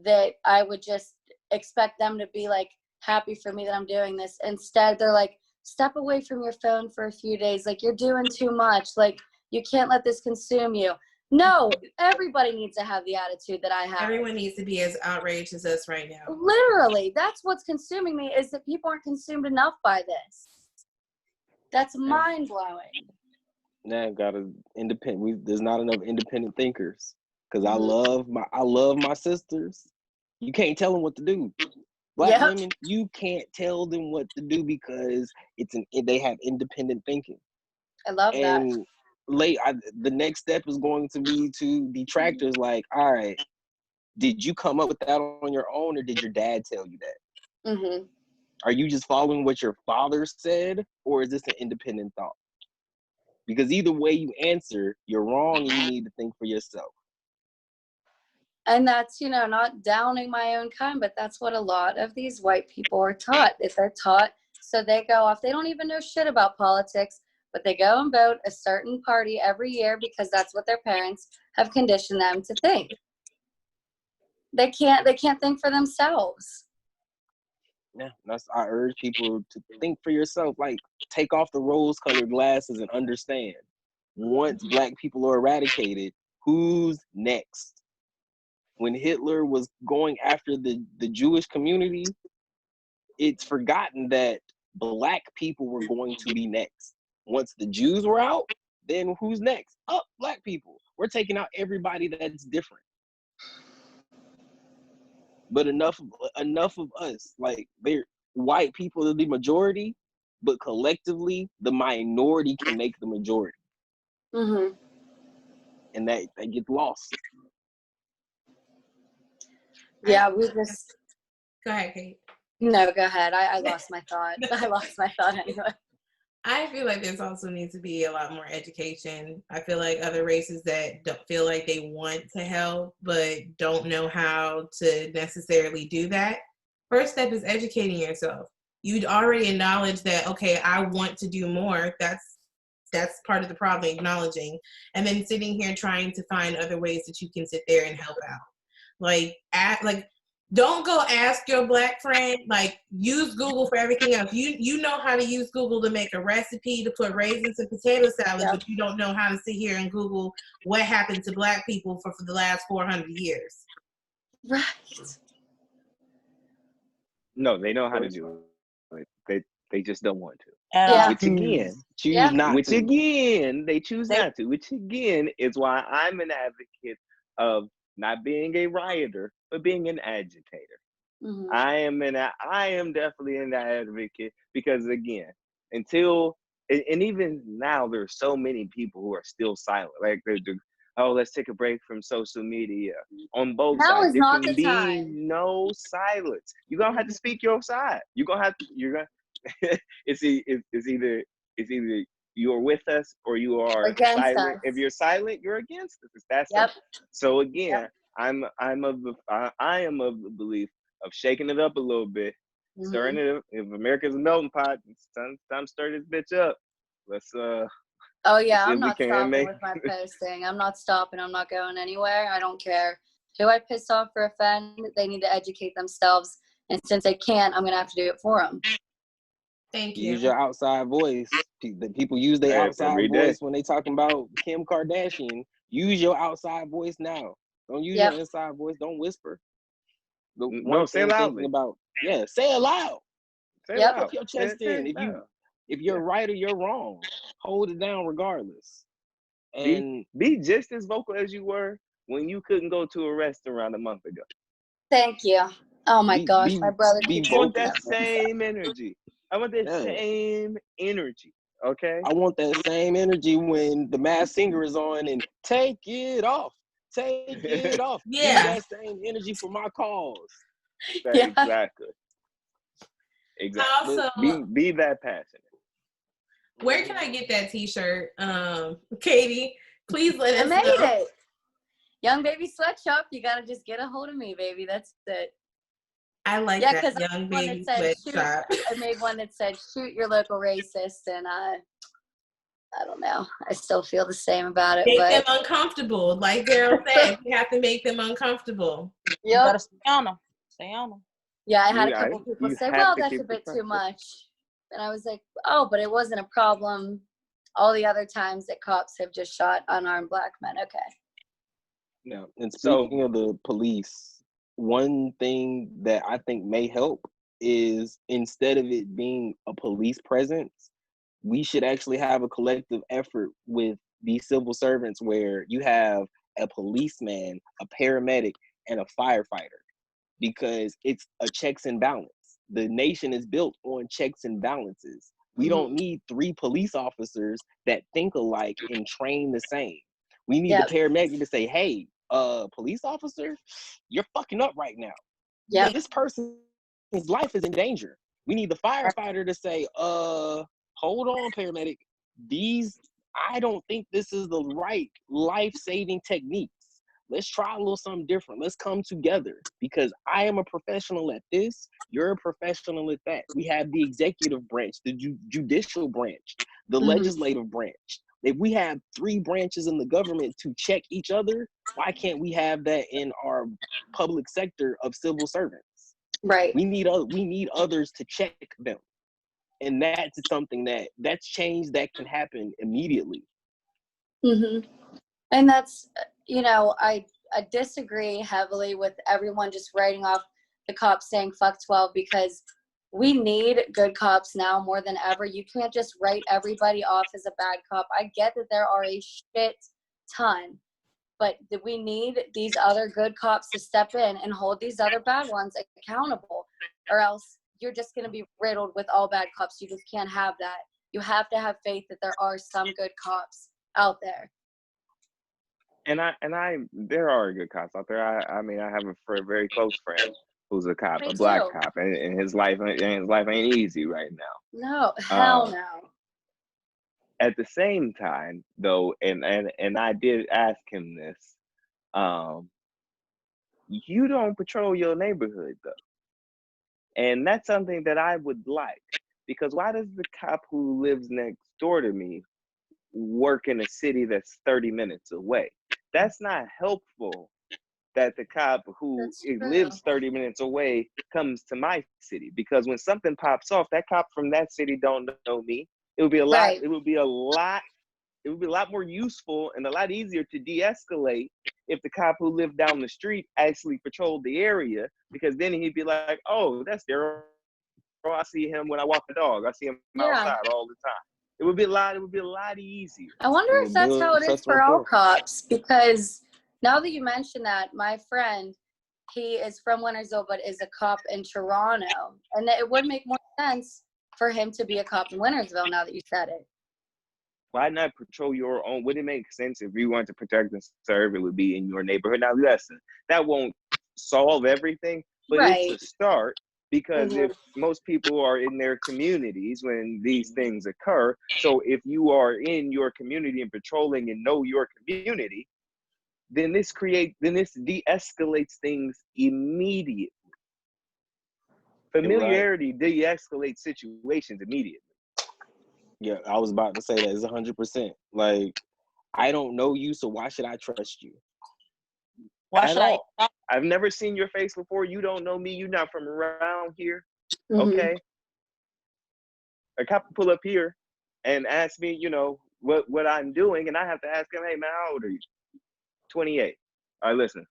that I would just expect them to be like happy for me that I'm doing this. Instead, they're like, step away from your phone for a few days. Like, you're doing too much. Like, you can't let this consume you. No, everybody needs to have the attitude that I have. Everyone needs to be as outraged as us right now. Literally, that's what's consuming me, is that people aren't consumed enough by this. That's mind-blowing. Now got a independent. There's not enough independent thinkers, because I love my sisters. You can't tell them what to do. Black women, you can't tell them what to do because they have independent thinking. I love that. The next step is going to be to detractors like, all right, did you come up with that on your own, or did your dad tell you that? Mm-hmm. Are you just following what your father said, or is this an independent thought? Because either way you answer, you're wrong, and you need to think for yourself. And that's, not downing my own kind, but that's what a lot of these white people are taught. If they're taught, so they go off, they don't even know shit about politics, but they go and vote a certain party every year because that's what their parents have conditioned them to think. They can't think for themselves. Yeah, I urge people to think for yourself. Like, take off the rose-colored glasses and understand. Once Black people are eradicated, who's next? When Hitler was going after the Jewish community, it's forgotten that Black people were going to be next. Once the Jews were out, then who's next? Black people. We're taking out everybody that's different. But enough of us. Like, they're white people are the majority, but collectively the minority can make the majority. Mm-hmm. And that gets lost. Yeah, we just... Go ahead, Kate. No, go ahead. I lost my thought. I lost my thought anyway. I feel like there's also needs to be a lot more education. I feel like other races that don't feel like they want to help but don't know how to necessarily do that. First step is educating yourself. You'd already acknowledge that, okay, I want to do more. That's part of the problem, acknowledging. And then sitting here trying to find other ways that you can sit there and help out. Don't go ask your Black friend. Like, use Google for everything else. You know how to use Google to make a recipe to put raisins in potato salad, but you don't know how to sit here and Google what happened to Black people for the last 400 years. Right. No, they know how to do it. They just don't want to. Yeah. Which again, they choose not to. Which again is why I'm an advocate of not being a rioter, but being an agitator. Mm-hmm. I am definitely an advocate because again, and even now, there's so many people who are still silent. Like let's take a break from social media on both now sides. Is there not can the be time. no silence. You're gonna have to speak your side. It's either you're with us or you are against silent. us. If you're silent, you're against us. It's that Yep. simple. So again, Yep. I am of the belief of shaking it up a little bit, stirring it up. If America's a melting pot, it's time to stir this bitch up. Let's Oh yeah, I'm we not can stopping with my posting. I'm not stopping. I'm not going anywhere. I don't care who I piss off or offend. They need to educate themselves, and since they can't, I'm gonna have to do it for them. Thank you. Use your outside voice. The people use their outside voice when they talking about Kim Kardashian. Use your outside voice now. Don't use your inside voice. Don't whisper. Say it loudly. Say it loud. Say it loud. Put your chest in. If you're right or you're wrong, hold it down regardless. And be just as vocal as you were when you couldn't go to a restaurant a month ago. Thank you. Oh my gosh, my brother. I want that same energy. I want that same energy. Okay. I want that same energy when the Masked Singer is on and take it off. Take it off. Yeah. Use that same energy for my cause. Exactly. Also, be that passionate. Where can I get that T-shirt, Katie? Please let us know. I made it. Young Baby Sweatshop. You gotta just get a hold of me, baby. That's it. I like that Young Baby Sweatshop. I made one that said "Shoot your local racist," and I don't know. I still feel the same about it. Make them uncomfortable, like Darrell said. You have to make them uncomfortable. You gotta stay on them. Stay on them. Yeah, I had a couple people say, "Well, that's a bit too much," and I was like, "Oh, but it wasn't a problem all the other times that cops have just shot unarmed Black men." Okay. Yeah, and speaking of the police, one thing that I think may help is instead of it being a police presence, we should actually have a collective effort with these civil servants where you have a policeman, a paramedic, and a firefighter, because it's a checks and balance. The nation is built on checks and balances. We don't need 3 police officers that think alike and train the same. We need the paramedic to say, hey, police officer, you're fucking up right now. Yeah. This person's life is in danger. We need the firefighter to say, hold on, paramedic. I don't think this is the right life-saving techniques. Let's try a little something different. Let's come together, because I am a professional at this. You're a professional at that. We have the executive branch, the judicial branch, the legislative branch. If we have 3 branches in the government to check each other, why can't we have that in our public sector of civil servants? Right. We need others to check them. And that's something that's change that can happen immediately. And that's, I disagree heavily with everyone just writing off the cops saying fuck 12, because we need good cops now more than ever. You can't just write everybody off as a bad cop. I get that there are a shit ton, but we need these other good cops to step in and hold these other bad ones accountable, or else you're just going to be riddled with all bad cops. You just can't have that. You have to have faith that there are some good cops out there. And there are good cops out there. I mean, I have a very close friend who's a cop, a black cop, and his life ain't easy right now. No, hell no. At the same time, though, and I did ask him this, you don't patrol your neighborhood though. And that's something that I would like, because why does the cop who lives next door to me work in a city that's 30 minutes away? That's not helpful that the cop who lives 30 minutes away comes to my city, because when something pops off, that cop from that city don't know me. It would be a lot, Right. it would be a lot more useful and a lot easier to de-escalate if the cop who lived down the street actually patrolled the area, because then he'd be like, oh, that's Darrell. I see him when I walk the dog. I see him outside all the time. It would be a lot easier. I wonder if that's how it is for all cops, because now that you mention that, my friend, he is from Wintersville, but is a cop in Toronto. And it would make more sense for him to be a cop in Wintersville now that you said it. Why not patrol your own? Would it make sense if you want to protect and serve, it would be in your neighborhood? Now, listen, that won't solve everything, but it's a start, because if most people are in their communities when these things occur, so if you are in your community and patrolling and know your community, then this de-escalates things immediately. Familiarity de-escalates situations immediately. Yeah, I was about to say that. It's 100%. Like, I don't know you, so why should I trust you? Why should I? I've never seen your face before. You don't know me. You're not from around here. Okay. A cop will pull up here and ask me, what I'm doing, and I have to ask him, hey man, how old are you? 28. All right, listen.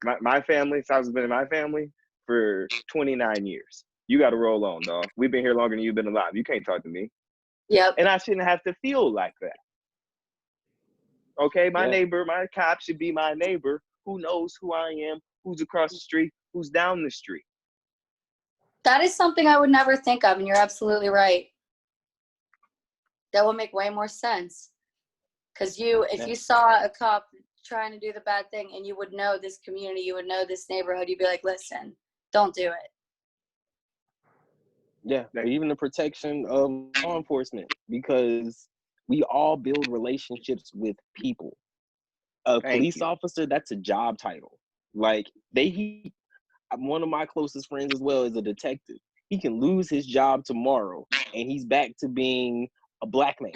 my family, South has been in my family for 29 years. You got to roll on, dog. We've been here longer than you've been alive. You can't talk to me. Yep. And I shouldn't have to feel like that. Okay, my neighbor, my cop should be my neighbor, who knows who I am, who's across the street, who's down the street. That is something I would never think of, and you're absolutely right. That would make way more sense. Because if you saw a cop trying to do the bad thing, and you would know this community, you would know this neighborhood, you'd be like, listen, don't do it. Yeah, even the protection of law enforcement, because we all build relationships with people. A police officer, that's a job title. Like, one of my closest friends as well is a detective. He can lose his job tomorrow, and he's back to being a black man.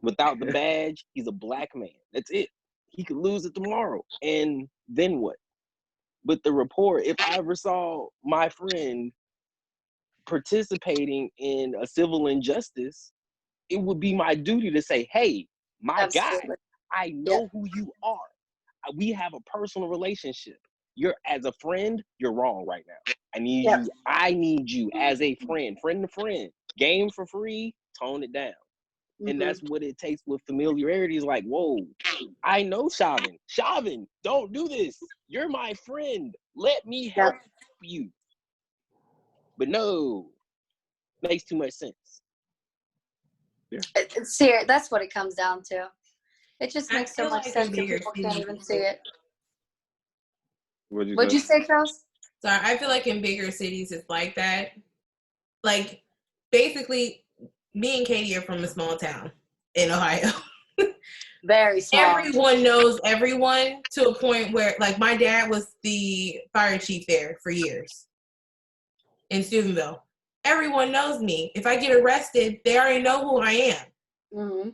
Without the badge, he's a black man. That's it. He could lose it tomorrow, and then what? With the report, if I ever saw my friend participating in a civil injustice, it would be my duty to say, hey, my guy, I know who you are. We have a personal relationship. You're, as a friend, you're wrong right now. I need you as a friend to friend. Game for free, tone it down. And that's what it takes with familiarity. Is like, whoa, I know Chauvin. Chauvin, don't do this. You're my friend. Let me help you. But no, makes too much sense. Serious. That's what it comes down to. It just makes so feel much like sense in that bigger people can't cities, even see it. What'd you say, Charles? Sorry, I feel like in bigger cities it's like that. Like, basically, me and Caity are from a small town in Ohio. Very small. Everyone knows everyone to a point where, like, my dad was the fire chief there for years in Steubenville. Everyone knows me. If I get arrested, they already know who I am. Mm-hmm.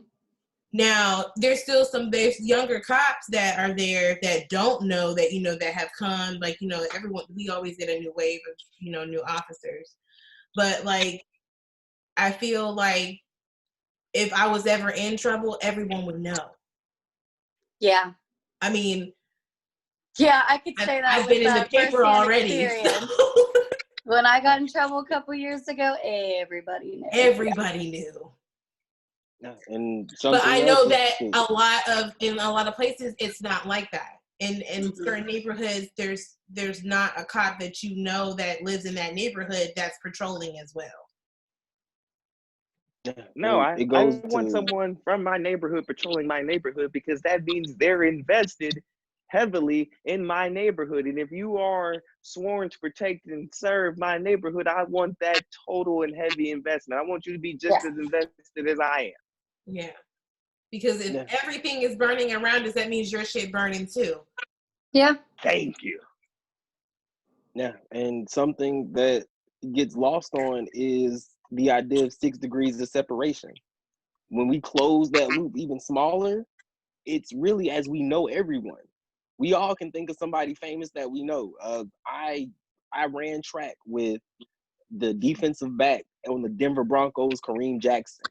Now, there's younger cops that are there that don't know that, that have come, like, everyone, we always get a new wave of, new officers. But, like, I feel like if I was ever in trouble, everyone would know. Yeah. I mean, yeah, I could say that. I've been in the paper already. When I got in trouble a couple years ago, everybody knew. Everybody knew. And but I know that in a lot of places it's not like that. In certain neighborhoods, there's not a cop that that lives in that neighborhood that's patrolling as well. No, I want someone from my neighborhood patrolling my neighborhood, because that means they're invested heavily in my neighborhood. And if you are sworn to protect and serve my neighborhood, I want that total and heavy investment. I want you to be just as invested as I am. Yeah. Because if everything is burning around us, that means your shit burning too. Yeah. Thank you. Yeah, and something that gets lost on is the idea of 6 degrees of separation. When we close that loop even smaller, it's really as we know everyone. We all can think of somebody famous that we know. I ran track with the defensive back on the Denver Broncos, Kareem Jackson.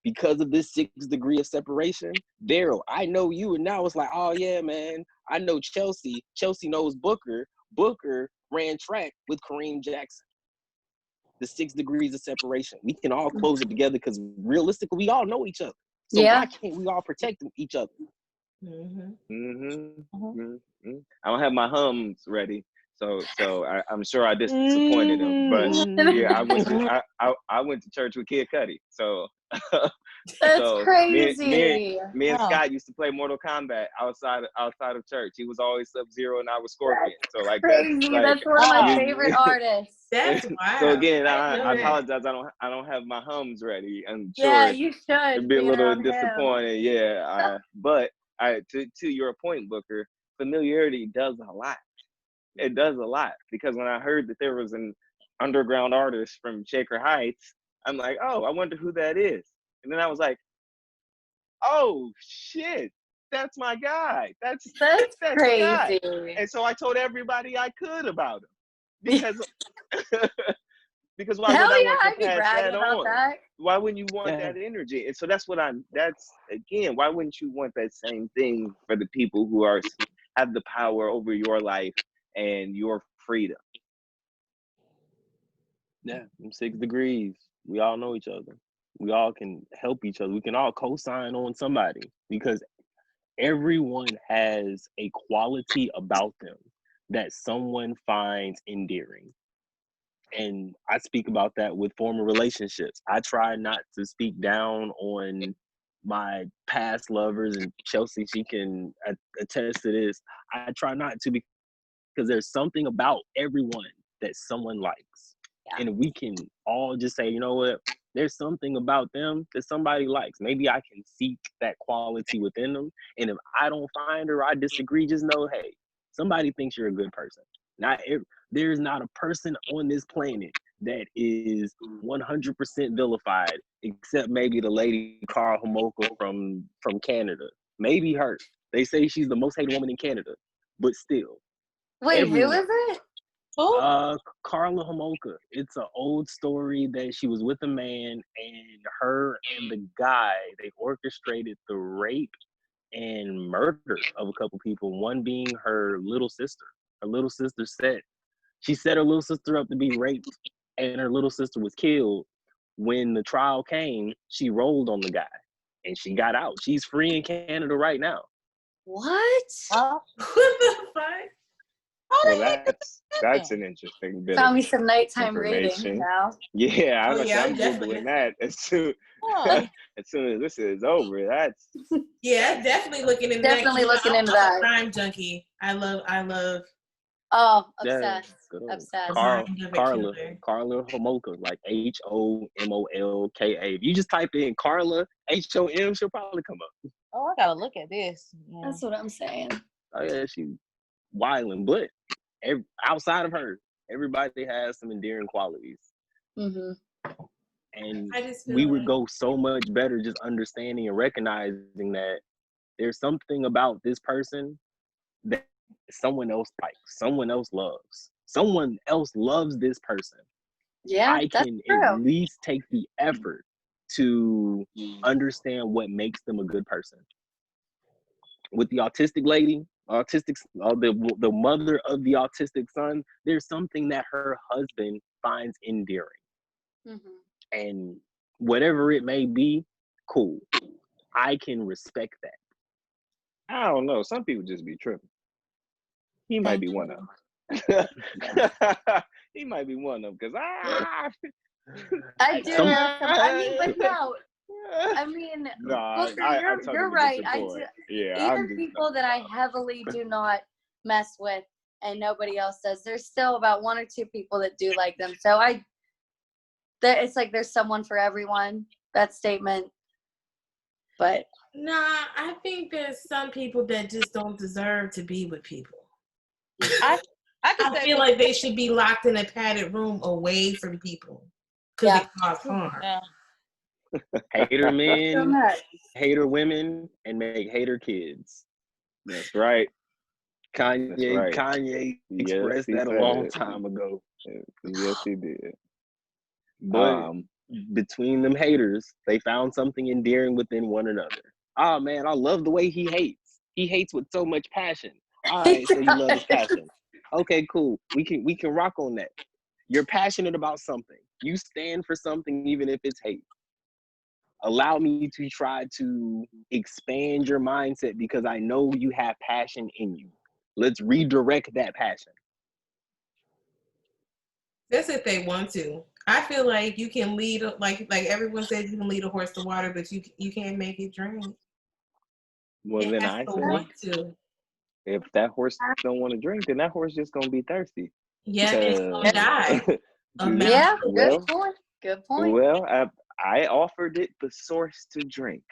Because of this 6 degree of separation, Darrell, I know you, and now it's like, oh yeah, man, I know Chelsea. Chelsea knows Booker. Booker ran track with Kareem Jackson. The 6 degrees of separation. We can all close it together because realistically, we all know each other. So why can't we all protect each other? I don't have my hums ready, so I'm sure I disappointed him. But yeah, I went to church with Kid Cudi, so. That's crazy. Me and Scott used to play Mortal Kombat outside of church. He was always Sub-Zero and I was Scorpion. So like crazy. That's one of my favorite artists. That's wild. So again, I apologize. I don't have my hums ready. I'm sure. Yeah, you should. It'd be a little disappointed. Yeah. But to your point, Booker, familiarity does a lot. It does a lot, because when I heard that there was an underground artist from Shaker Heights, I'm like, oh, I wonder who that is. And then I was like, oh shit, that's my guy. That's crazy. Guy. And so I told everybody I could about him, because because why would I want to pass that on? Why wouldn't you want that energy? And so that's again, why wouldn't you want that same thing for the people who have the power over your life and your freedom? Yeah, 6 degrees. We all know each other. We all can help each other. We can all co-sign on somebody, because everyone has a quality about them that someone finds endearing. And I speak about that with former relationships. I try not to speak down on my past lovers, and Chelsea, she can attest to this. I try not to, because there's something about everyone that someone likes. Yeah. And we can all just say, you know what? There's something about them that somebody likes. Maybe I can seek that quality within them. And if I don't find her, I disagree, just know, hey, somebody thinks you're a good person. There's not a person on this planet that is 100% vilified, except maybe the lady Carl Homolka from Canada. Maybe her. They say she's the most hated woman in Canada, but still. Wait, who is it? Carla Homolka. It's an old story that she was with a man, and her and the guy, they orchestrated the rape and murder of a couple people, one being her little sister. Her little sister she set her little sister up to be raped, and her little sister was killed. When the trial came, she rolled on the guy, and she got out. She's free in Canada right now. What? What the fuck? Well, that's an interesting bit Found of me some nighttime reading information. now. Yeah, Oh, yeah, I'm definitely. Googling that Huh. as soon as this is over. That's Yeah, definitely looking into Definitely that. looking into I'm a that. crime junkie. I love Oh, yeah, obsessed. good old Obsessed. Carla killer. Homolka, like Homolka. If you just type in Carla HOM, she'll probably come up. Oh, I gotta look at this. Yeah. That's what I'm saying. Oh yeah, she's wilding, but outside of her, everybody has some endearing qualities. Mm-hmm. And I just feel we would like go so much better just understanding and recognizing that there's something about this person that someone else likes, someone else loves. Someone else loves this person. Yeah, I that's can true. at least take the effort to understand what makes them a good person. With the autistic lady, the mother of the autistic son, there's something that her husband finds endearing. Mm-hmm. And whatever it may be, cool. I can respect that. I don't know. Some people just be tripping. He might be one of them. He might be one of them because I do love some. I mean, but no. I mean, Booker, you're right. I do. Yeah, even people that I heavily do not mess with and nobody else does, there's still about one or two people that do like them. So it's like there's someone for everyone, that statement. But nah, I think there's some people that just don't deserve to be with people. I feel like they should be locked in a padded room away from people because it causes harm. Yeah. Hater men, hater women, and make hater kids. That's right. Kanye expressed that a long time ago. Yes, he did. But between them haters, they found something endearing within one another. Oh man, I love the way he hates. He hates with so much passion. All right, so you love his passion. Okay, cool. We can rock on that. You're passionate about something. You stand for something even if it's hate. Allow me to try to expand your mindset because I know you have passion in you. Let's redirect that passion. That's if they want to. I feel like you can lead, like everyone says, you can lead a horse to water, but you can't make it drink. Well, then I say, if that horse don't want to drink, then that horse just gonna be thirsty. Yeah, it's gonna die. Yeah, good point. Good point. Well, I offered it the source to drink.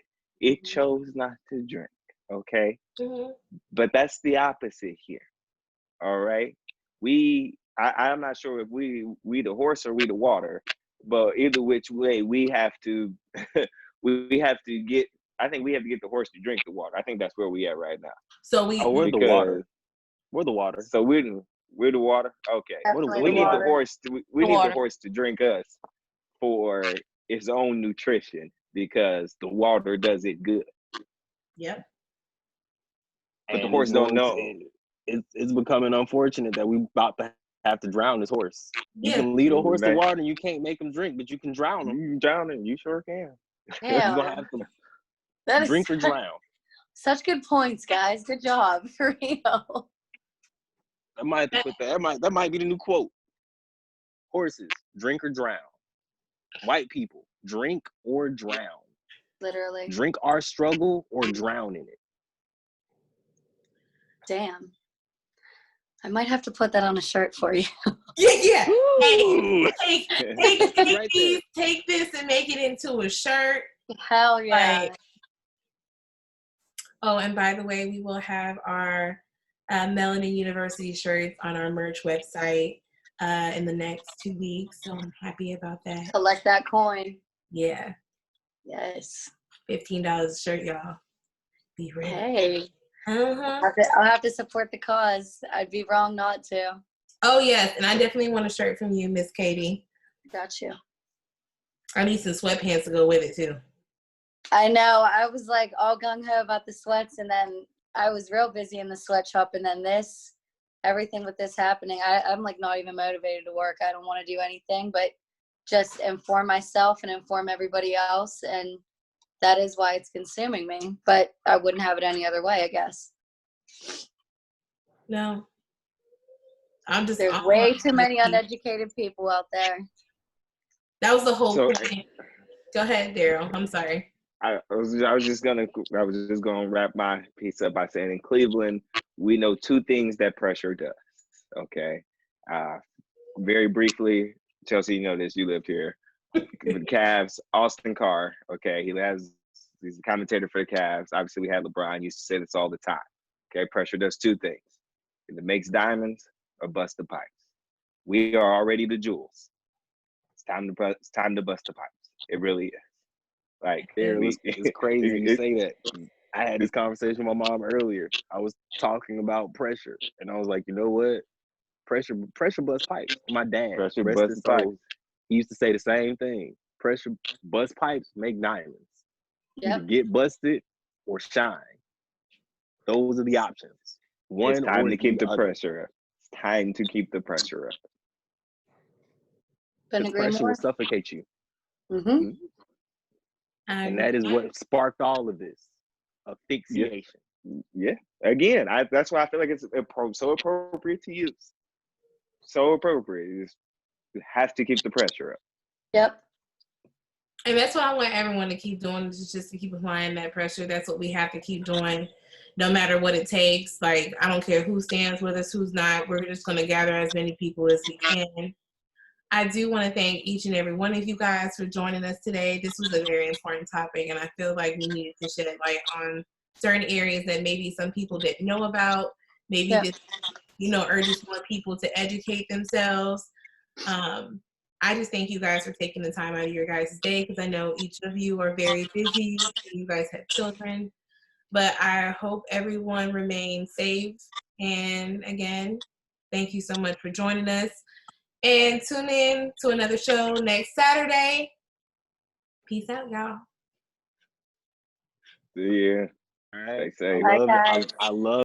It chose not to drink. Okay, but that's the opposite here. All right, I'm not sure if we the horse or we the water, but either which way we have to we have to get. I think we have to get the horse to drink the water. I think that's where we at right now. So we're the water. We're the water. So we're the water. Okay. We need the horse. We need the horse to drink us for its own nutrition because the water does it good. Yep. But the horse don't know. It's becoming unfortunate that we about to have to drown this horse. You can lead a horse to water and you can't make him drink, but you can drown him. You can drown him. You sure can. You're gonna have to drink or drown. Such good points, guys. Good job, for real. I might have to put that. That might be the new quote. Horses, drink or drown. White people, drink or drown. Literally. Drink our struggle or drown in it. Damn. I might have to put that on a shirt for you. Yeah. Hey, take this and make it into a shirt. Hell yeah. Oh, and by the way, we will have our Melanin University shirts on our merch website in the next 2 weeks. So I'm happy about that. Collect that coin. Yeah. Yes. $15 a shirt, y'all. Be ready. Hey. I'll have to support the cause. I'd be wrong not to. Oh, yes. And I definitely want a shirt from you, Miss Caity. Got you. I need some sweatpants to go with it, too. I know. I was like all gung-ho about the sweats, and then I was real busy in the sweatshop, and then everything with this happening, I'm like not even motivated to work. I don't want to do anything but just inform myself and inform everybody else, and that is why it's consuming me. But I wouldn't have it any other way, I guess. No. There's way too many uneducated people out there. That was the whole point. Go ahead, Darrell. I'm sorry. I was just gonna wrap my piece up by saying in Cleveland, we know two things that pressure does. Okay. Very briefly, Chelsea, you know this, you lived here. The Cavs, Austin Carr, okay, he's the commentator for the Cavs. Obviously, we had LeBron, used to say this all the time. Okay, pressure does two things. Either makes diamonds or busts the pipes. We are already the jewels. It's time to bust the pipes. It really is. Like, it's crazy you say that. I had this conversation with my mom earlier. I was talking about pressure, and I was like, you know what? Pressure bust pipes. My dad, Pressure rest bust his pipes. soul, he used to say the same thing. Pressure bust pipes make diamonds. Yep. Either get busted or shine. Those are the options. It's time to keep the other. pressure up. It's time to keep the pressure up. Couldn't The agree pressure more. will suffocate you. Mm-hmm. And that is what sparked all of this. Asphyxiation. Yeah. Again, that's why I feel like it's so appropriate to use. So appropriate. You have to keep the pressure up. Yep. And that's what I want everyone to keep doing, is just to keep applying that pressure. That's what we have to keep doing, no matter what it takes. Like, I don't care who stands with us, who's not. We're just going to gather as many people as we can. I do want to thank each and every one of you guys for joining us today. This was a very important topic, and I feel like we needed to shed light on certain areas that maybe some people didn't know about. Maybe this, urges more people to educate themselves. I just thank you guys for taking the time out of your guys' day, because I know each of you are very busy. You guys have children. But I hope everyone remains safe. And again, thank you so much for joining us. And tune in to another show next Saturday. Peace out, y'all. See ya. All right. Stay safe. I love